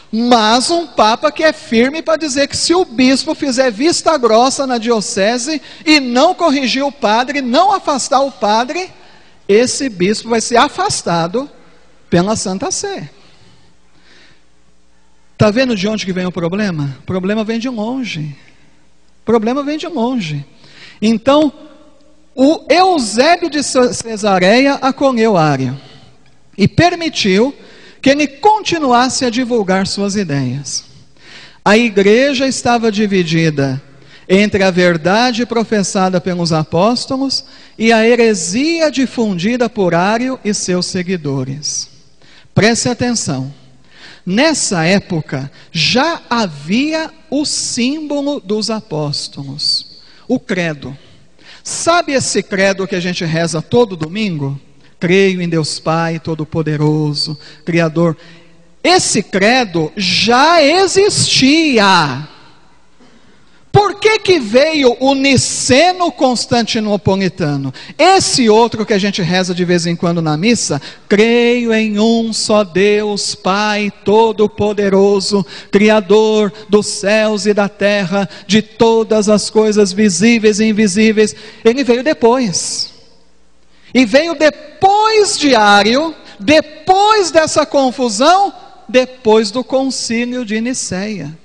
mas um Papa que é firme para dizer que se o bispo fizer vista grossa na diocese e não corrigir o padre, não afastar o padre, esse bispo vai ser afastado pela Santa Sé. Está vendo de onde que vem o problema? O problema vem de longe. O problema vem de longe. Então, o Eusébio de Cesareia acolheu Ário e permitiu que ele continuasse a divulgar suas ideias. A igreja estava dividida entre a verdade professada pelos apóstolos e a heresia difundida por Ário e seus seguidores. Preste atenção. Nessa época, já havia o símbolo dos apóstolos, o credo. Sabe esse credo que a gente reza todo domingo? Creio em Deus Pai Todo-Poderoso, Criador. Esse credo já existia. Por que veio o niceno constantinopolitano? Esse outro que a gente reza de vez em quando na missa, creio em um só Deus, Pai Todo-Poderoso, Criador dos céus e da terra, de todas as coisas visíveis e invisíveis. Ele veio depois. E veio depois de Ário, depois dessa confusão, depois do concílio de Nicéia.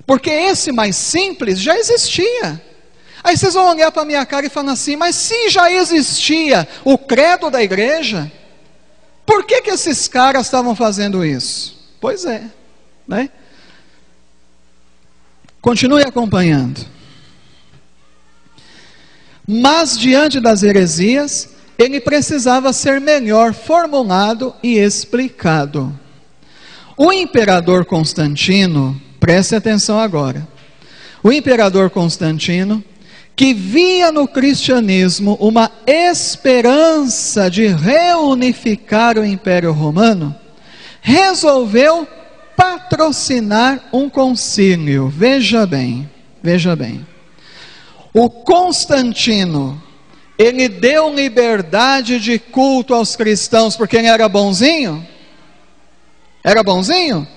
Porque esse mais simples já existia. Aí vocês vão olhar para a minha cara e falar assim, mas se já existia o credo da igreja, por que esses caras estavam fazendo isso? Pois é, né? Continue acompanhando. Mas diante das heresias, ele precisava ser melhor formulado e explicado. O imperador Constantino, preste atenção agora, o imperador Constantino, que via no cristianismo uma esperança de reunificar o Império Romano, resolveu patrocinar um concílio. Veja bem, veja bem. O Constantino, ele deu liberdade de culto aos cristãos porque ele era bonzinho? Era bonzinho?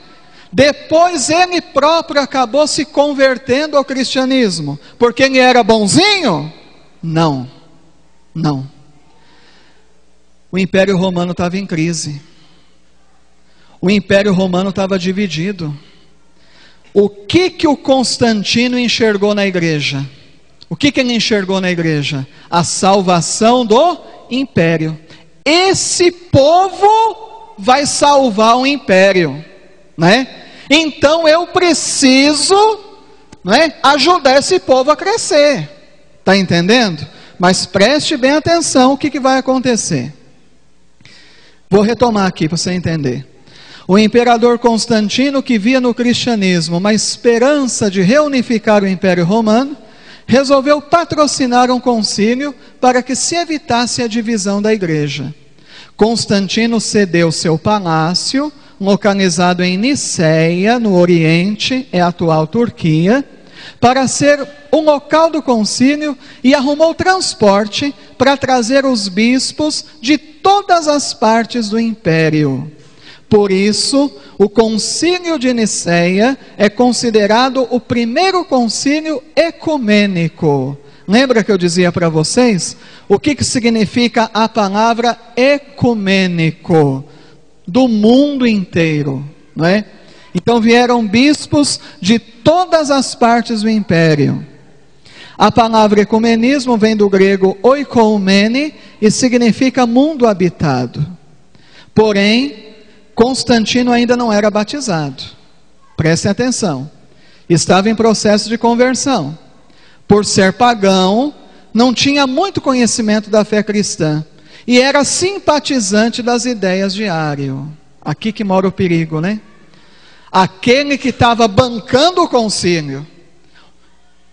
Depois ele próprio acabou se convertendo ao cristianismo porque ele era bonzinho? Não, não. O Império Romano estava em crise. O Império Romano estava dividido. O que o Constantino enxergou na igreja? O que ele enxergou na igreja? A salvação do império. Esse povo vai salvar o império, né? Então eu preciso, né, ajudar esse povo a crescer. Está entendendo? Mas preste bem atenção o que vai acontecer. Vou retomar aqui para você entender. O imperador Constantino, que via no cristianismo uma esperança de reunificar o Império Romano, resolveu patrocinar um concílio para que se evitasse a divisão da igreja. Constantino cedeu seu palácio, localizado em Niceia, no Oriente, é a atual Turquia, para ser o local do concílio, e arrumou transporte para trazer os bispos de todas as partes do império. Por isso, o concílio de Niceia é considerado o primeiro concílio ecumênico. Lembra que eu dizia para vocês? O que significa a palavra ecumênico? Do mundo inteiro, não é? Então vieram bispos de todas as partes do império. A palavra ecumenismo vem do grego oikoumene e significa mundo habitado. Porém, Constantino ainda não era batizado. Prestem atenção. Estava em processo de conversão. Por ser pagão, não tinha muito conhecimento da fé cristã. E era simpatizante das ideias de Ário. Aqui que mora o perigo, né? Aquele que estava bancando o concílio,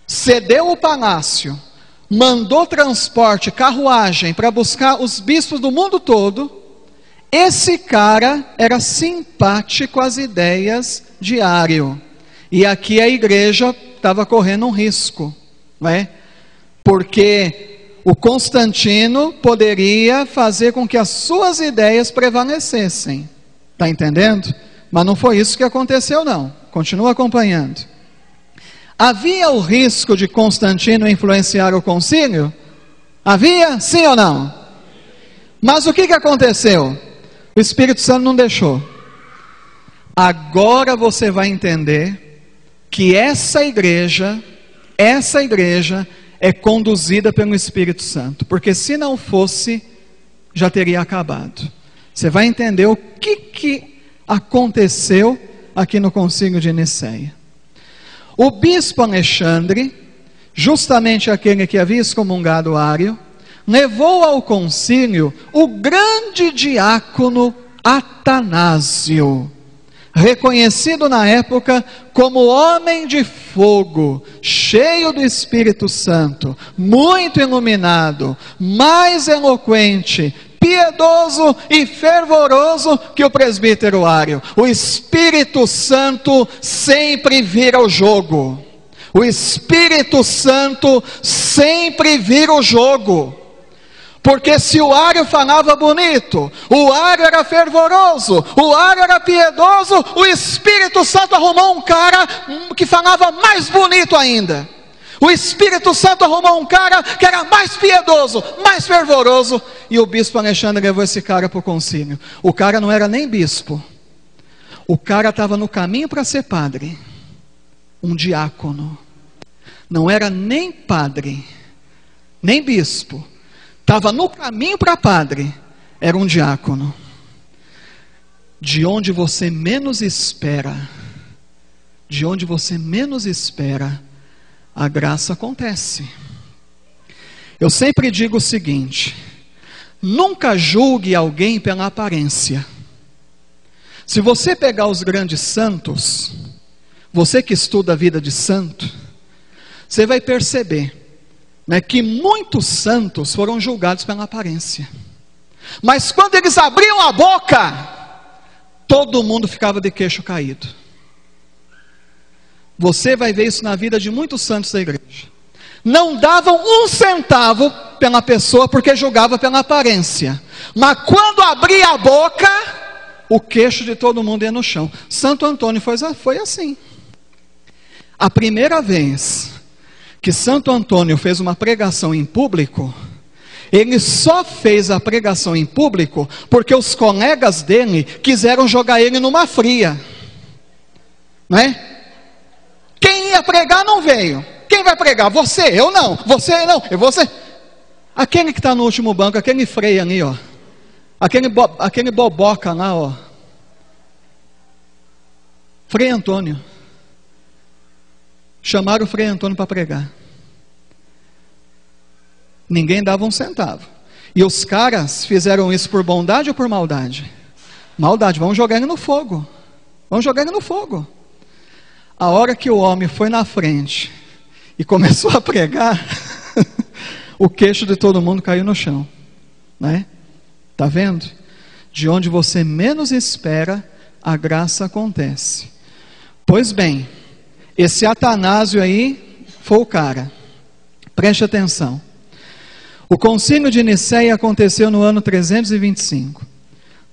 cedeu o palácio, mandou transporte, carruagem, para buscar os bispos do mundo todo. Esse cara era simpático às ideias de Ário. E aqui a igreja estava correndo um risco, não é? Porque o Constantino poderia fazer com que as suas ideias prevalecessem. Está entendendo? Mas não foi isso que aconteceu, não. Continua acompanhando. Havia o risco de Constantino influenciar o concílio? Havia? Sim ou não? Mas o que aconteceu? O Espírito Santo não deixou. Agora você vai entender que essa igreja é conduzida pelo Espírito Santo. Porque se não fosse, já teria acabado. Você vai entender o que aconteceu aqui no concílio de Niceia. O bispo Alexandre, justamente aquele que havia excomungado Ário, levou ao concílio o grande diácono Atanásio, reconhecido na época como homem de fogo, cheio do Espírito Santo, muito iluminado, mais eloquente, piedoso e fervoroso que o presbítero Ário. O Espírito Santo sempre vira o jogo. O Espírito Santo sempre vira o jogo. Porque se o Ário falava bonito, o Ário era fervoroso, o Ário era piedoso, o Espírito Santo arrumou um cara que falava mais bonito ainda. O Espírito Santo arrumou um cara que era mais piedoso, mais fervoroso, e o bispo Alexandre levou esse cara para o concílio. O cara não era nem bispo, o cara estava no caminho para ser padre, um diácono. Não era nem padre, nem bispo, estava no caminho para padre, era um diácono. De onde você menos espera, a graça acontece. Eu sempre digo o seguinte: nunca julgue alguém pela aparência. Se você pegar os grandes santos, você que estuda a vida de santo, você vai perceber, né, que muitos santos foram julgados pela aparência. Mas quando eles abriam a boca, todo mundo ficava de queixo caído. Você vai ver isso na vida de muitos santos da igreja. Não davam um centavo pela pessoa porque julgava pela aparência. Mas quando abria a boca, o queixo de todo mundo ia no chão. Santo Antônio foi assim. A primeira vez que Santo Antônio fez uma pregação em público, ele só fez a pregação em público porque os colegas dele quiseram jogar ele numa fria, não é? Quem ia pregar não veio. Quem vai pregar? Você, eu não. Você não, é você. Aquele que está no último banco, aquele freio ali, ó. Aquele boboca lá, ó. Frei Antônio. Chamaram o Frei Antônio para pregar. Ninguém dava um centavo. E os caras fizeram isso por bondade ou por maldade? Maldade, vamos jogar ele no fogo. Vamos jogar ele no fogo. A hora que o homem foi na frente e começou a pregar, o queixo de todo mundo caiu no chão, né? Tá vendo? De onde você menos espera, a graça acontece. Pois bem, esse Atanásio aí foi o cara. Preste atenção. O concílio de Nicéia aconteceu no ano 325.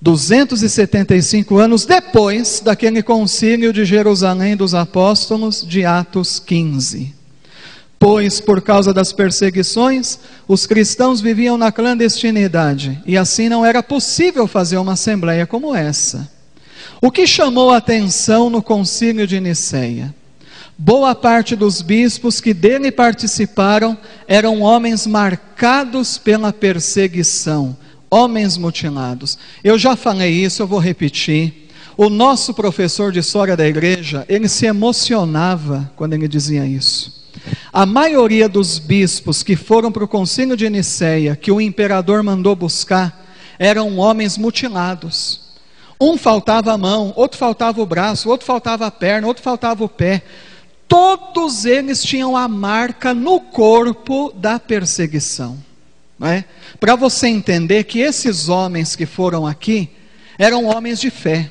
275 anos depois daquele concílio de Jerusalém dos apóstolos de Atos 15. Pois, por causa das perseguições, os cristãos viviam na clandestinidade, e assim não era possível fazer uma assembleia como essa. O que chamou a atenção no concílio de Nicéia? Boa parte dos bispos que dele participaram eram homens marcados pela perseguição, homens mutilados. Eu já falei isso, eu vou repetir. O nosso professor de história da igreja, ele se emocionava quando ele dizia isso. A maioria dos bispos que foram para o concílio de Nicéia, que o imperador mandou buscar, eram homens mutilados. Um faltava a mão, outro faltava o braço, outro faltava a perna, outro faltava o pé. Todos eles tinham a marca no corpo da perseguição. Para você entender que esses homens que foram aqui eram homens de fé,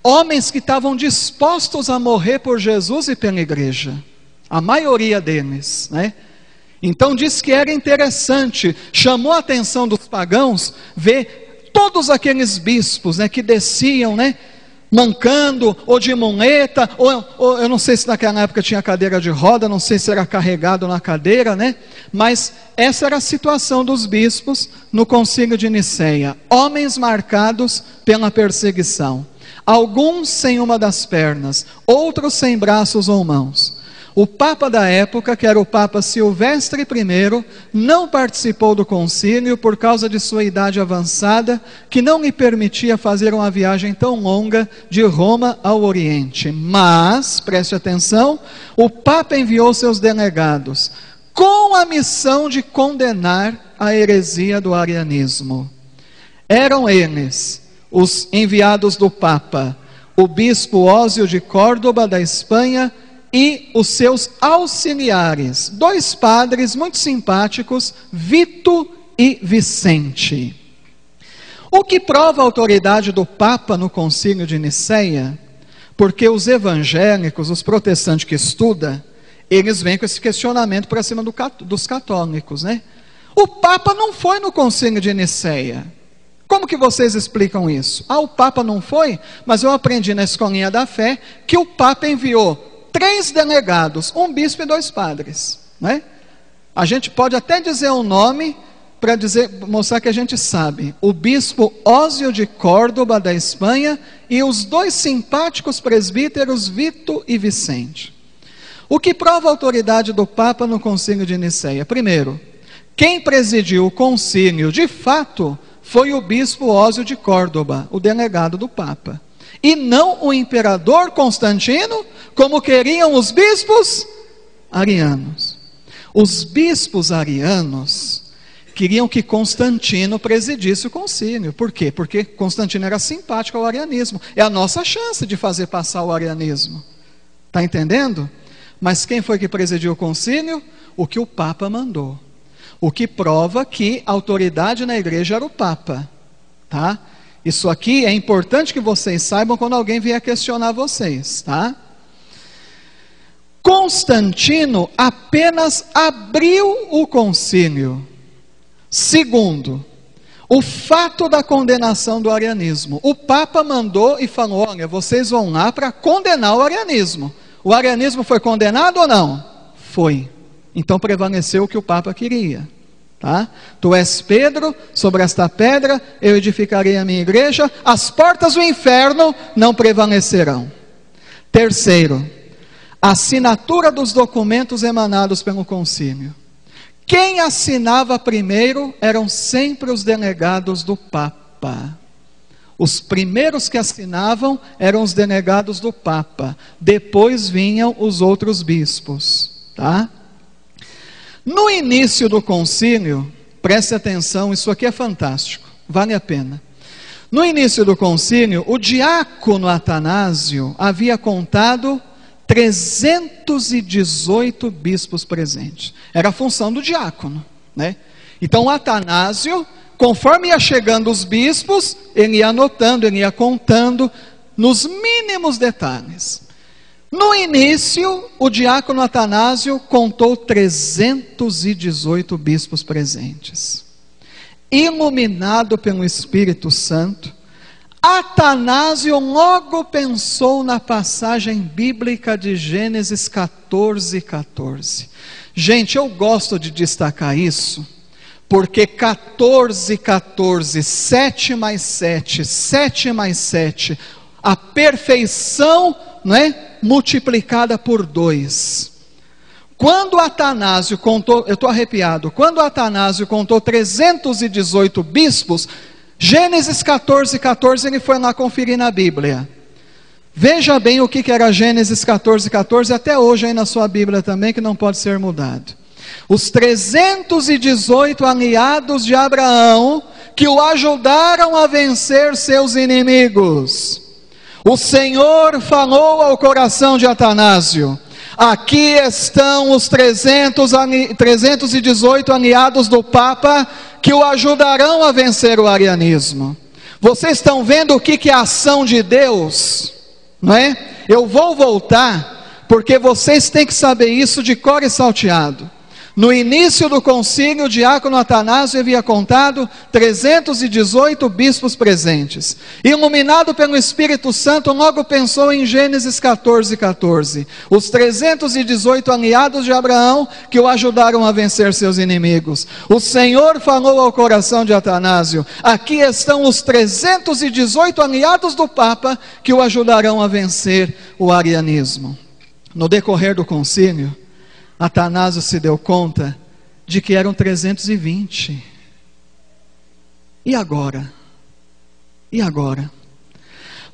homens que estavam dispostos a morrer por Jesus e pela igreja, a maioria deles, né? Então diz que era interessante, chamou a atenção dos pagãos ver todos aqueles bispos, né, que desciam, né, mancando, ou de muleta, ou eu não sei se naquela época tinha cadeira de roda, não sei se era carregado na cadeira, né? Mas essa era a situação dos bispos no concílio de Nicéia, homens marcados pela perseguição, alguns sem uma das pernas, outros sem braços ou mãos. O Papa da época, que era o Papa Silvestre I, não participou do concílio por causa de sua idade avançada, que não lhe permitia fazer uma viagem tão longa de Roma ao Oriente. Mas, preste atenção, o Papa enviou seus delegados com a missão de condenar a heresia do arianismo. Eram eles, os enviados do Papa, o bispo Ósio de Córdoba, da Espanha, e os seus auxiliares, dois padres muito simpáticos, Vito e Vicente. O que prova a autoridade do Papa no concílio de Nicéia, porque os evangélicos, os protestantes que estudam, eles vêm com esse questionamento para cima dos católicos, né? O Papa não foi no concílio de Nicéia. Como que vocês explicam isso? O Papa não foi, mas eu aprendi na escolinha da fé que o Papa enviou 3 delegados, um bispo e 2 padres, né? A gente pode até dizer um nome para mostrar que a gente sabe. O bispo Ósio de Córdoba, da Espanha, e os 2 simpáticos presbíteros Vito e Vicente. O que prova a autoridade do Papa no concílio de Nicéia? Primeiro, quem presidiu o concílio de fato foi o bispo Ósio de Córdoba, o delegado do Papa, e não o imperador Constantino, como queriam os bispos arianos. Os bispos arianos queriam que Constantino presidisse o concílio. Por quê? Porque Constantino era simpático ao arianismo. É a nossa chance de fazer passar o arianismo. Está entendendo? Mas quem foi que presidiu o concílio? O que o Papa mandou. O que prova que a autoridade na igreja era o Papa. Tá? Isso aqui é importante que vocês saibam quando alguém vier questionar vocês, tá? Constantino apenas abriu o concílio. Segundo, o fato da condenação do arianismo. O Papa mandou e falou: olha, vocês vão lá para condenar o arianismo. O arianismo foi condenado ou não? Foi. Então prevaleceu o que o Papa queria. Tá? Tu és Pedro, sobre esta pedra eu edificarei a minha igreja, as portas do inferno não prevalecerão. Terceiro, assinatura dos documentos emanados pelo concílio. Quem assinava primeiro eram sempre os delegados do Papa. Os primeiros que assinavam eram os delegados do Papa, depois vinham os outros bispos, tá? No início do concílio, preste atenção, isso aqui é fantástico, vale a pena. No início do concílio, o diácono Atanásio havia contado 318 bispos presentes. Era a função do diácono, né? Então Atanásio, conforme ia chegando os bispos, ele ia anotando, ele ia contando nos mínimos detalhes. No início, o diácono Atanásio contou 318 bispos presentes. Iluminado pelo Espírito Santo, Atanásio logo pensou na passagem bíblica de Gênesis 14:14. Gente, eu gosto de destacar isso, porque 14:14, 7 mais 7, 7 mais 7, a perfeição, não é? Multiplicada por 2. Quando Atanásio contou, eu estou arrepiado, quando Atanásio contou 318 bispos, Gênesis 14:14, ele foi lá conferir na Bíblia. Veja bem o que era Gênesis 14:14, até hoje aí na sua Bíblia também, que não pode ser mudado. Os 318 aliados de Abraão, que o ajudaram a vencer seus inimigos. O Senhor falou ao coração de Atanásio: aqui estão os 318 aliados do Papa que o ajudarão a vencer o arianismo. Vocês estão vendo o que é a ação de Deus? Não é? Eu vou voltar, porque vocês têm que saber isso de cor e salteado. No início do concílio, o diácono Atanásio havia contado 318 bispos presentes. Iluminado pelo Espírito Santo, logo pensou em Gênesis 14:14. Os 318 aliados de Abraão que o ajudaram a vencer seus inimigos. O Senhor falou ao coração de Atanásio: aqui estão os 318 aliados do Papa que o ajudarão a vencer o arianismo. No decorrer do concílio, Atanásio se deu conta de que eram 320. E agora? E agora?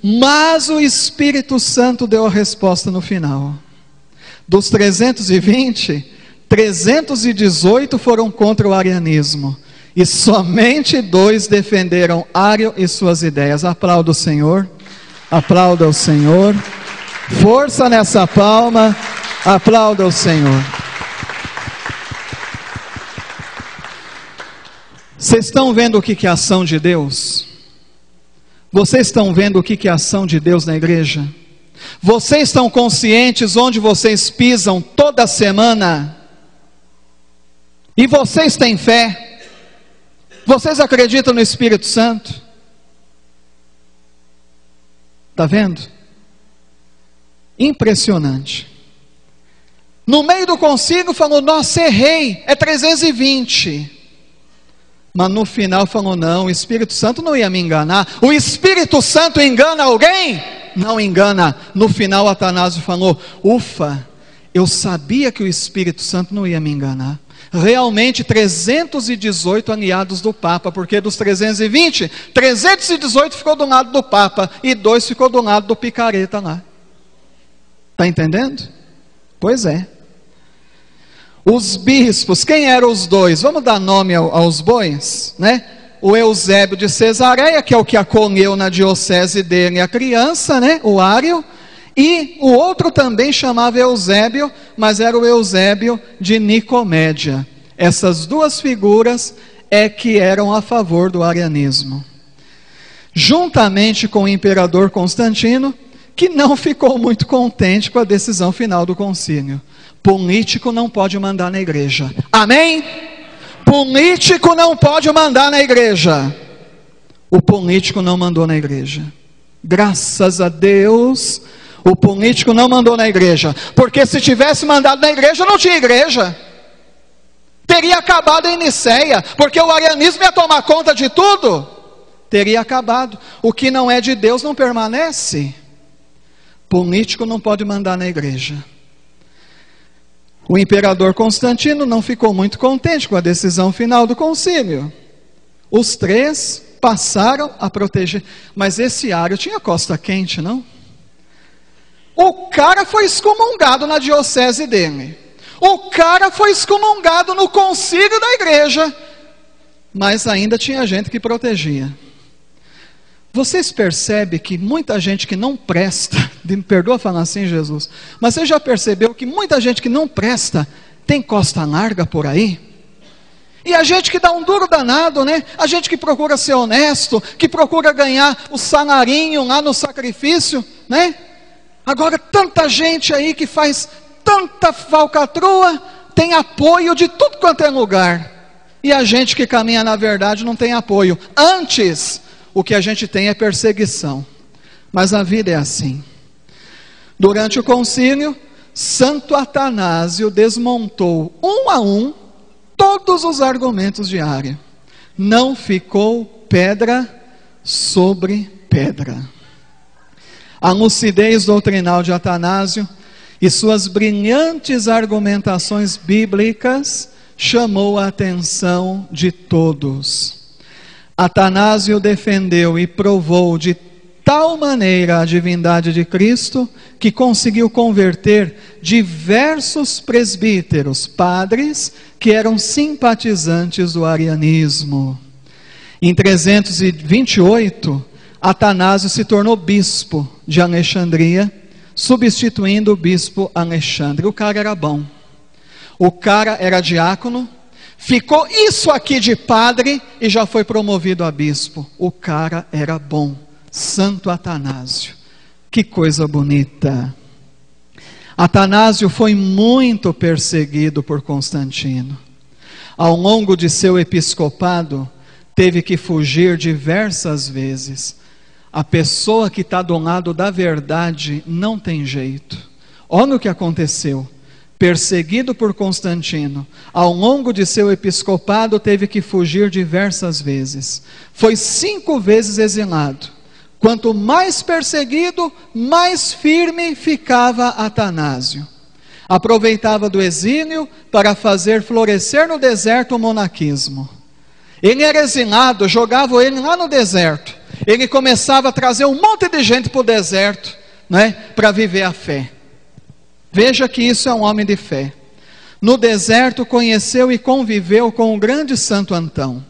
Mas o Espírito Santo deu a resposta no final. Dos 320, 318 foram contra o arianismo. E somente 2 defenderam Ário e suas ideias. Aplauda o Senhor. Aplauda o Senhor. Força nessa palma. Aplauda o Senhor. Vocês estão vendo o que é a ação de Deus? Vocês estão vendo o que é a ação de Deus na igreja? Vocês estão conscientes onde vocês pisam toda semana? E vocês têm fé? Vocês acreditam no Espírito Santo? Está vendo? Impressionante. No meio do concílio falou: nossa, errei, é 320. Mas no final falou: não, o Espírito Santo não ia me enganar. O Espírito Santo engana alguém? Não engana. No final Atanásio falou: ufa, eu sabia que o Espírito Santo não ia me enganar. Realmente 318 aliados do Papa, porque dos 320, 318 ficou do lado do Papa e 2 ficou do lado do picareta lá. Está entendendo? Pois é. Os bispos, quem eram os 2? Vamos dar nome aos bois, né? O Eusébio de Cesareia, que é o que acolheu na diocese dele a criança, né? O Ário. E o outro também chamava Eusébio, mas era o Eusébio de Nicomédia. Essas 2 figuras é que eram a favor do arianismo. Juntamente com o imperador Constantino, que não ficou muito contente com a decisão final do concílio. Político não pode mandar na igreja. Amém? Político não pode mandar na igreja. O político não mandou na igreja. Graças a Deus, o político não mandou na igreja. Porque se tivesse mandado na igreja, não tinha igreja. teria acabado em Niceia, porque o arianismo ia tomar conta de tudo. Teria acabado. O que não é de Deus não permanece. Político não pode mandar na igreja. O imperador Constantino não ficou muito contente com a decisão final do concílio. Os 3 passaram a proteger. Mas esse Ário tinha costa quente, não? O cara foi excomungado na diocese dele. O cara foi excomungado no concílio da igreja. Mas ainda tinha gente que protegia. Vocês percebem que muita gente que não presta, me perdoa falar assim, Jesus, mas você já percebeu que muita gente que não presta tem costa larga por aí? E a gente que dá um duro danado, né? A gente que procura ser honesto, que procura ganhar o salarinho lá no sacrifício, né? Agora tanta gente aí que faz tanta falcatrua, tem apoio de tudo quanto é lugar. E a gente que caminha na verdade não tem apoio. Antes, o que a gente tem é perseguição. Mas a vida é assim. Durante o concílio, Santo Atanásio desmontou um a um todos os argumentos de Ário. Não ficou pedra sobre pedra. A lucidez doutrinal de Atanásio e suas brilhantes argumentações bíblicas chamou a atenção de todos. Atanásio defendeu e provou de tal maneira a divindade de Cristo, que conseguiu converter diversos presbíteros, padres, que eram simpatizantes do arianismo. Em 328, Atanásio se tornou bispo de Alexandria, substituindo o bispo Alexandre. O cara era bom. O cara era diácono, ficou isso aqui de padre e já foi promovido a bispo. O cara era bom. Santo Atanásio. Que coisa bonita. Atanásio foi muito perseguido por Constantino. Ao longo de seu episcopado, teve que fugir diversas vezes. A pessoa que está do lado da verdade não tem jeito. Olha o que aconteceu. Perseguido por Constantino, ao longo de seu episcopado teve que fugir diversas vezes. Foi 5 vezes exilado. Quanto mais perseguido, mais firme ficava Atanásio. Aproveitava do exílio para fazer florescer no deserto o monaquismo. Ele era exilado, jogavam ele lá no deserto. Ele começava a trazer um monte de gente para o deserto, né, para viver a fé. Veja que isso é um homem de fé. No deserto conheceu e conviveu com o grande Santo Antão.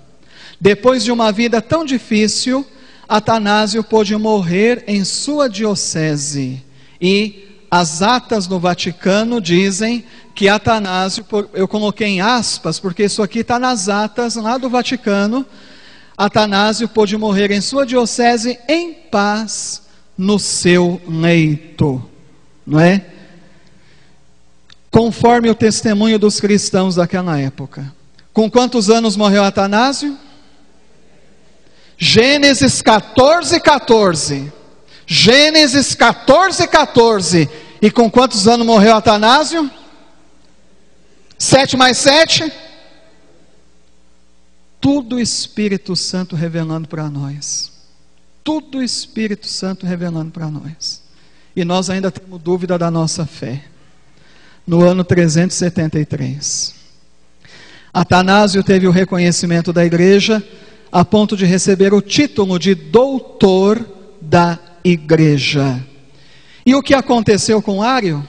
Depois de uma vida tão difícil, Atanásio pôde morrer em sua diocese. E as atas no Vaticano dizem que Atanásio, eu coloquei em aspas, porque isso aqui está nas atas lá do Vaticano, Atanásio pôde morrer em sua diocese em paz no seu leito. Não é? Conforme o testemunho dos cristãos daquela época. Com quantos anos morreu Atanásio? Gênesis 14:14. Gênesis 14:14. E com quantos anos morreu Atanásio? 7 mais 7? Tudo o Espírito Santo revelando para nós. Tudo o Espírito Santo revelando para nós. E nós ainda temos dúvida da nossa fé. No ano 373. Atanásio teve o reconhecimento da igreja a ponto de receber o título de doutor da igreja. E o que aconteceu com Ário?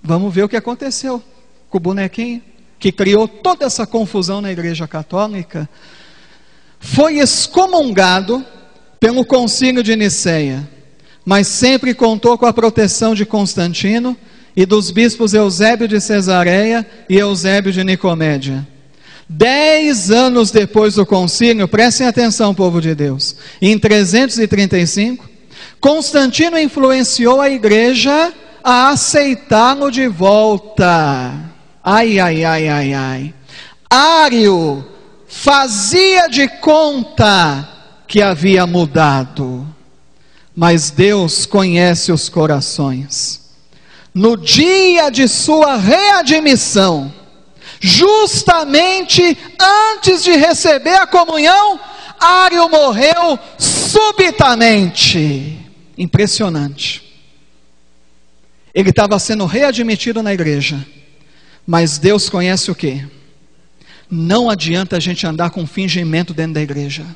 Vamos ver o que aconteceu com o bonequinho, que criou toda essa confusão na igreja católica. Foi excomungado pelo concílio de Niceia, mas sempre contou com a proteção de Constantino e dos bispos Eusébio de Cesareia e Eusébio de Nicomédia. 10 anos depois do concílio, prestem atenção, povo de Deus, em 335, Constantino influenciou a igreja a aceitá-lo de volta. Ai, ai, ai, ai, ai. Ário fazia de conta que havia mudado, mas Deus conhece os corações. No dia de sua readmissão, Justamente antes de receber a comunhão, Ário morreu subitamente. Impressionante. Ele estava sendo readmitido na igreja. Mas Deus conhece o quê? Não adianta a gente andar com fingimento dentro da igreja.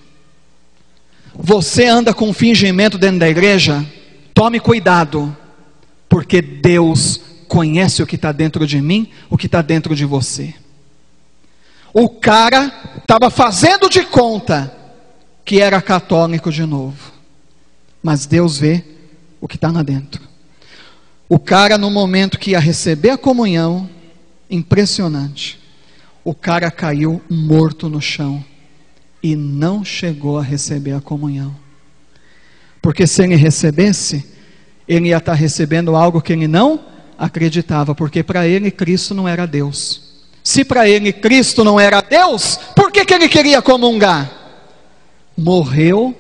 Você anda com fingimento dentro da igreja? Tome cuidado. Porque Deus conhece o que está dentro de mim, o que está dentro de você. O cara estava fazendo de conta que era católico de novo. Mas Deus vê o que está lá dentro. O cara, no momento que ia receber a comunhão, impressionante, o cara caiu morto no chão e não chegou a receber a comunhão. Porque se ele recebesse, ele ia estar recebendo algo que ele não acreditava, porque para ele Cristo não era Deus. Se para ele Cristo não era Deus, por que ele queria comungar? Morreu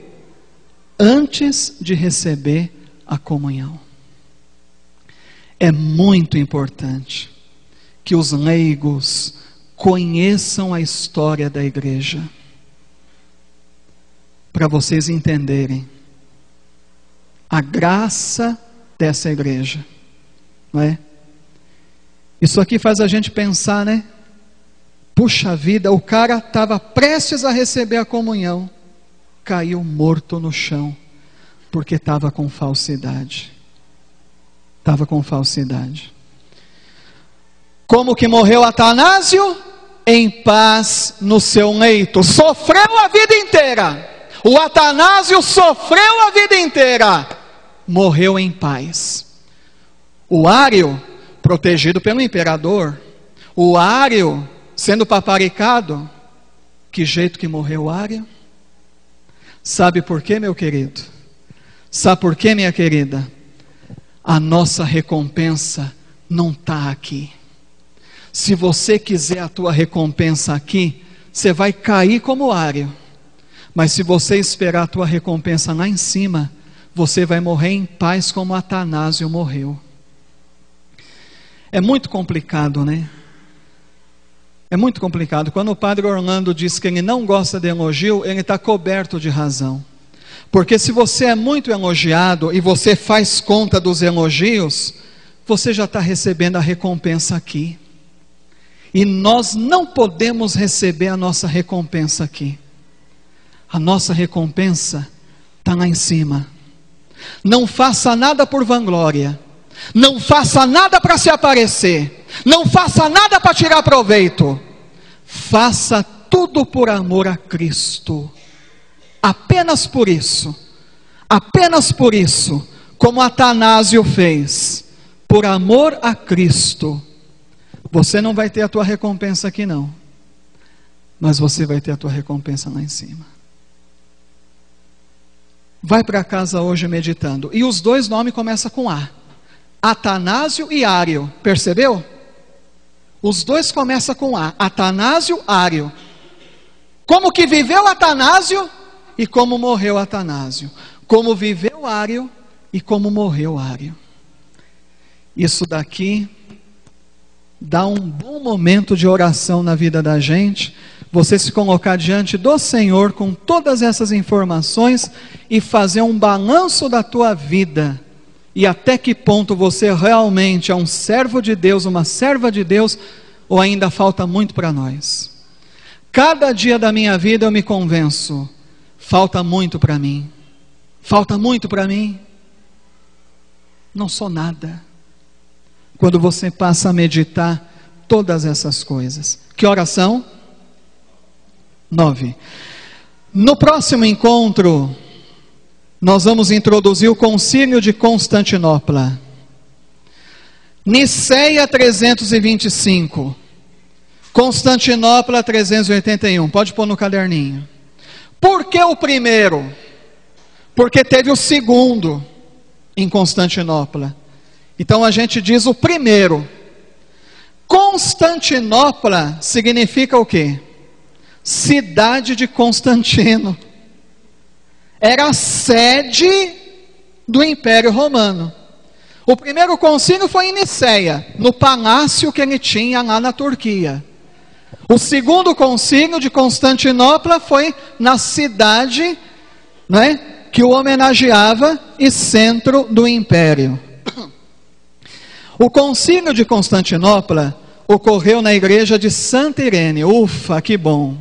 antes de receber a comunhão. É muito importante que os leigos conheçam a história da igreja, para vocês entenderem a graça dessa igreja, não é? Isso aqui faz a gente pensar, né? Puxa vida, o cara estava prestes a receber a comunhão, caiu morto no chão, porque estava com falsidade. Estava com falsidade. Como que morreu Atanásio? Em paz no seu leito. Sofreu a vida inteira. O Atanásio sofreu a vida inteira. Morreu em paz. O Ário, protegido pelo imperador. O Ário, sendo paparicado. Que jeito que morreu o Ário? Sabe por quê, meu querido? Sabe por quê, minha querida? A nossa recompensa não está aqui. Se você quiser a tua recompensa aqui, você vai cair como Ário. Mas se você esperar a tua recompensa lá em cima, você vai morrer em paz como Atanásio morreu. É muito complicado, né? É muito complicado. Quando o padre Orlando diz que ele não gosta de elogio, ele está coberto de razão. Porque se você é muito elogiado e você faz conta dos elogios, você já está recebendo a recompensa aqui. E nós não podemos receber a nossa recompensa aqui. A nossa recompensa está lá em cima. Não faça nada por vanglória. Não faça nada para se aparecer. Não faça nada para tirar proveito. Faça tudo por amor a Cristo. Apenas por isso. Apenas por isso. Como Atanásio fez. Por amor a Cristo. Você não vai ter a tua recompensa aqui não. Mas você vai ter a tua recompensa lá em cima. Vai para casa hoje meditando. E os dois nomes começam com A. Atanásio e Ário. Percebeu? Os dois começam com A. Atanásio, Ário. Como que viveu Atanásio e como morreu Atanásio. Como viveu Ário e como morreu Ário. Isso daqui dá um bom momento de oração na vida da gente. Você se colocar diante do Senhor com todas essas informações e fazer um balanço da tua vida. E até que ponto você realmente é um servo de Deus, uma serva de Deus, ou ainda falta muito para nós. Cada dia da minha vida eu me convenço, falta muito para mim. Falta muito para mim. Não sou nada. Quando você passa a meditar todas essas coisas. Que oração? 9. No próximo encontro, nós vamos introduzir o Concílio de Constantinopla. Niceia 325. Constantinopla 381. Pode pôr no caderninho. Por que o primeiro? Porque teve o segundo em Constantinopla. Então a gente diz o primeiro. Constantinopla significa o quê? Cidade de Constantino. Era a sede do Império Romano. O primeiro concílio foi em Niceia, no palácio que ele tinha lá na Turquia. O segundo concílio de Constantinopla foi na cidade, né, que o homenageava e centro do império. O concílio de Constantinopla ocorreu na igreja de Santa Irene. Ufa, que bom!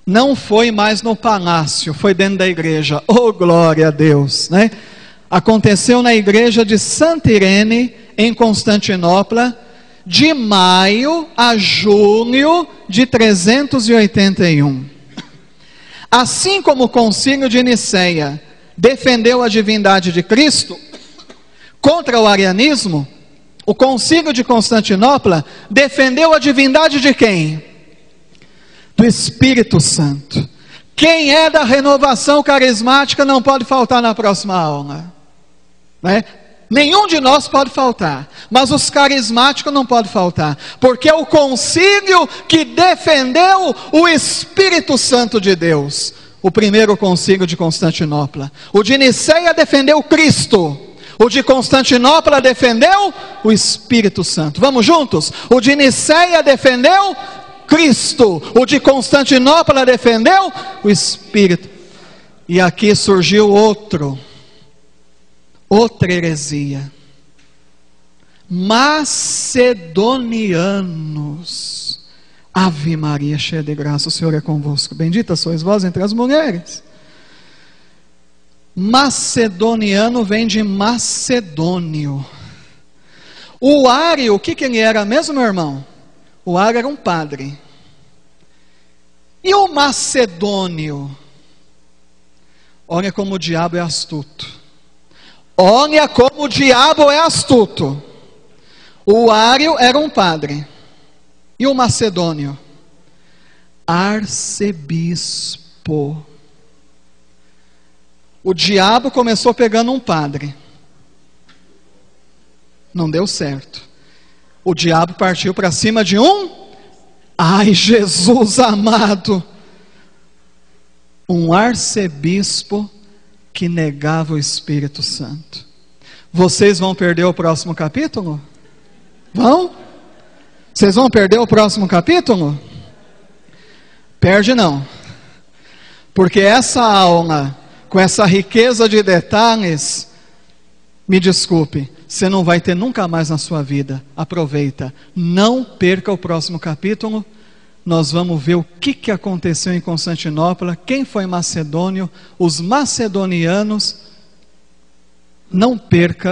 Não foi mais no palácio, foi dentro da igreja. Oh, glória a Deus, né? Aconteceu na igreja de Santa Irene, em Constantinopla, de maio a julho de 381. Assim como o concílio de Nicéia defendeu a divindade de Cristo contra o arianismo, o concílio de Constantinopla defendeu a divindade de quem? Do Espírito Santo. Quem é da renovação carismática não pode faltar na próxima aula, né? Nenhum de nós pode faltar, mas os carismáticos não podem faltar, porque é o concílio que defendeu o Espírito Santo de Deus. O primeiro concílio de Constantinopla. O de Nicéia defendeu Cristo, o de Constantinopla defendeu o Espírito Santo. Vamos juntos? O de Nicéia defendeu Cristo, o de Constantinopla defendeu o Espírito. E aqui surgiu outra heresia. Macedonianos. Ave Maria, cheia de graça, o Senhor é convosco. Bendita sois vós entre as mulheres. Macedoniano vem de macedônio. O Ário, o que ele era mesmo, meu irmão? O Ário era um padre. E o macedônio? Olha como o diabo é astuto. Olha como o diabo é astuto. O Ário era um padre. E o macedônio? Arcebispo. O diabo começou pegando um padre. Não deu certo. O diabo partiu para cima de um? Ai, Jesus amado! Um arcebispo que negava o Espírito Santo. Vocês vão perder o próximo capítulo? Vão? Vocês vão perder o próximo capítulo? Perde não. Porque essa aula, com essa riqueza de detalhes, me desculpe, você não vai ter nunca mais na sua vida. Aproveita, não perca o próximo capítulo. Nós vamos ver o que aconteceu em Constantinopla, quem foi macedônio, os macedonianos. Não perca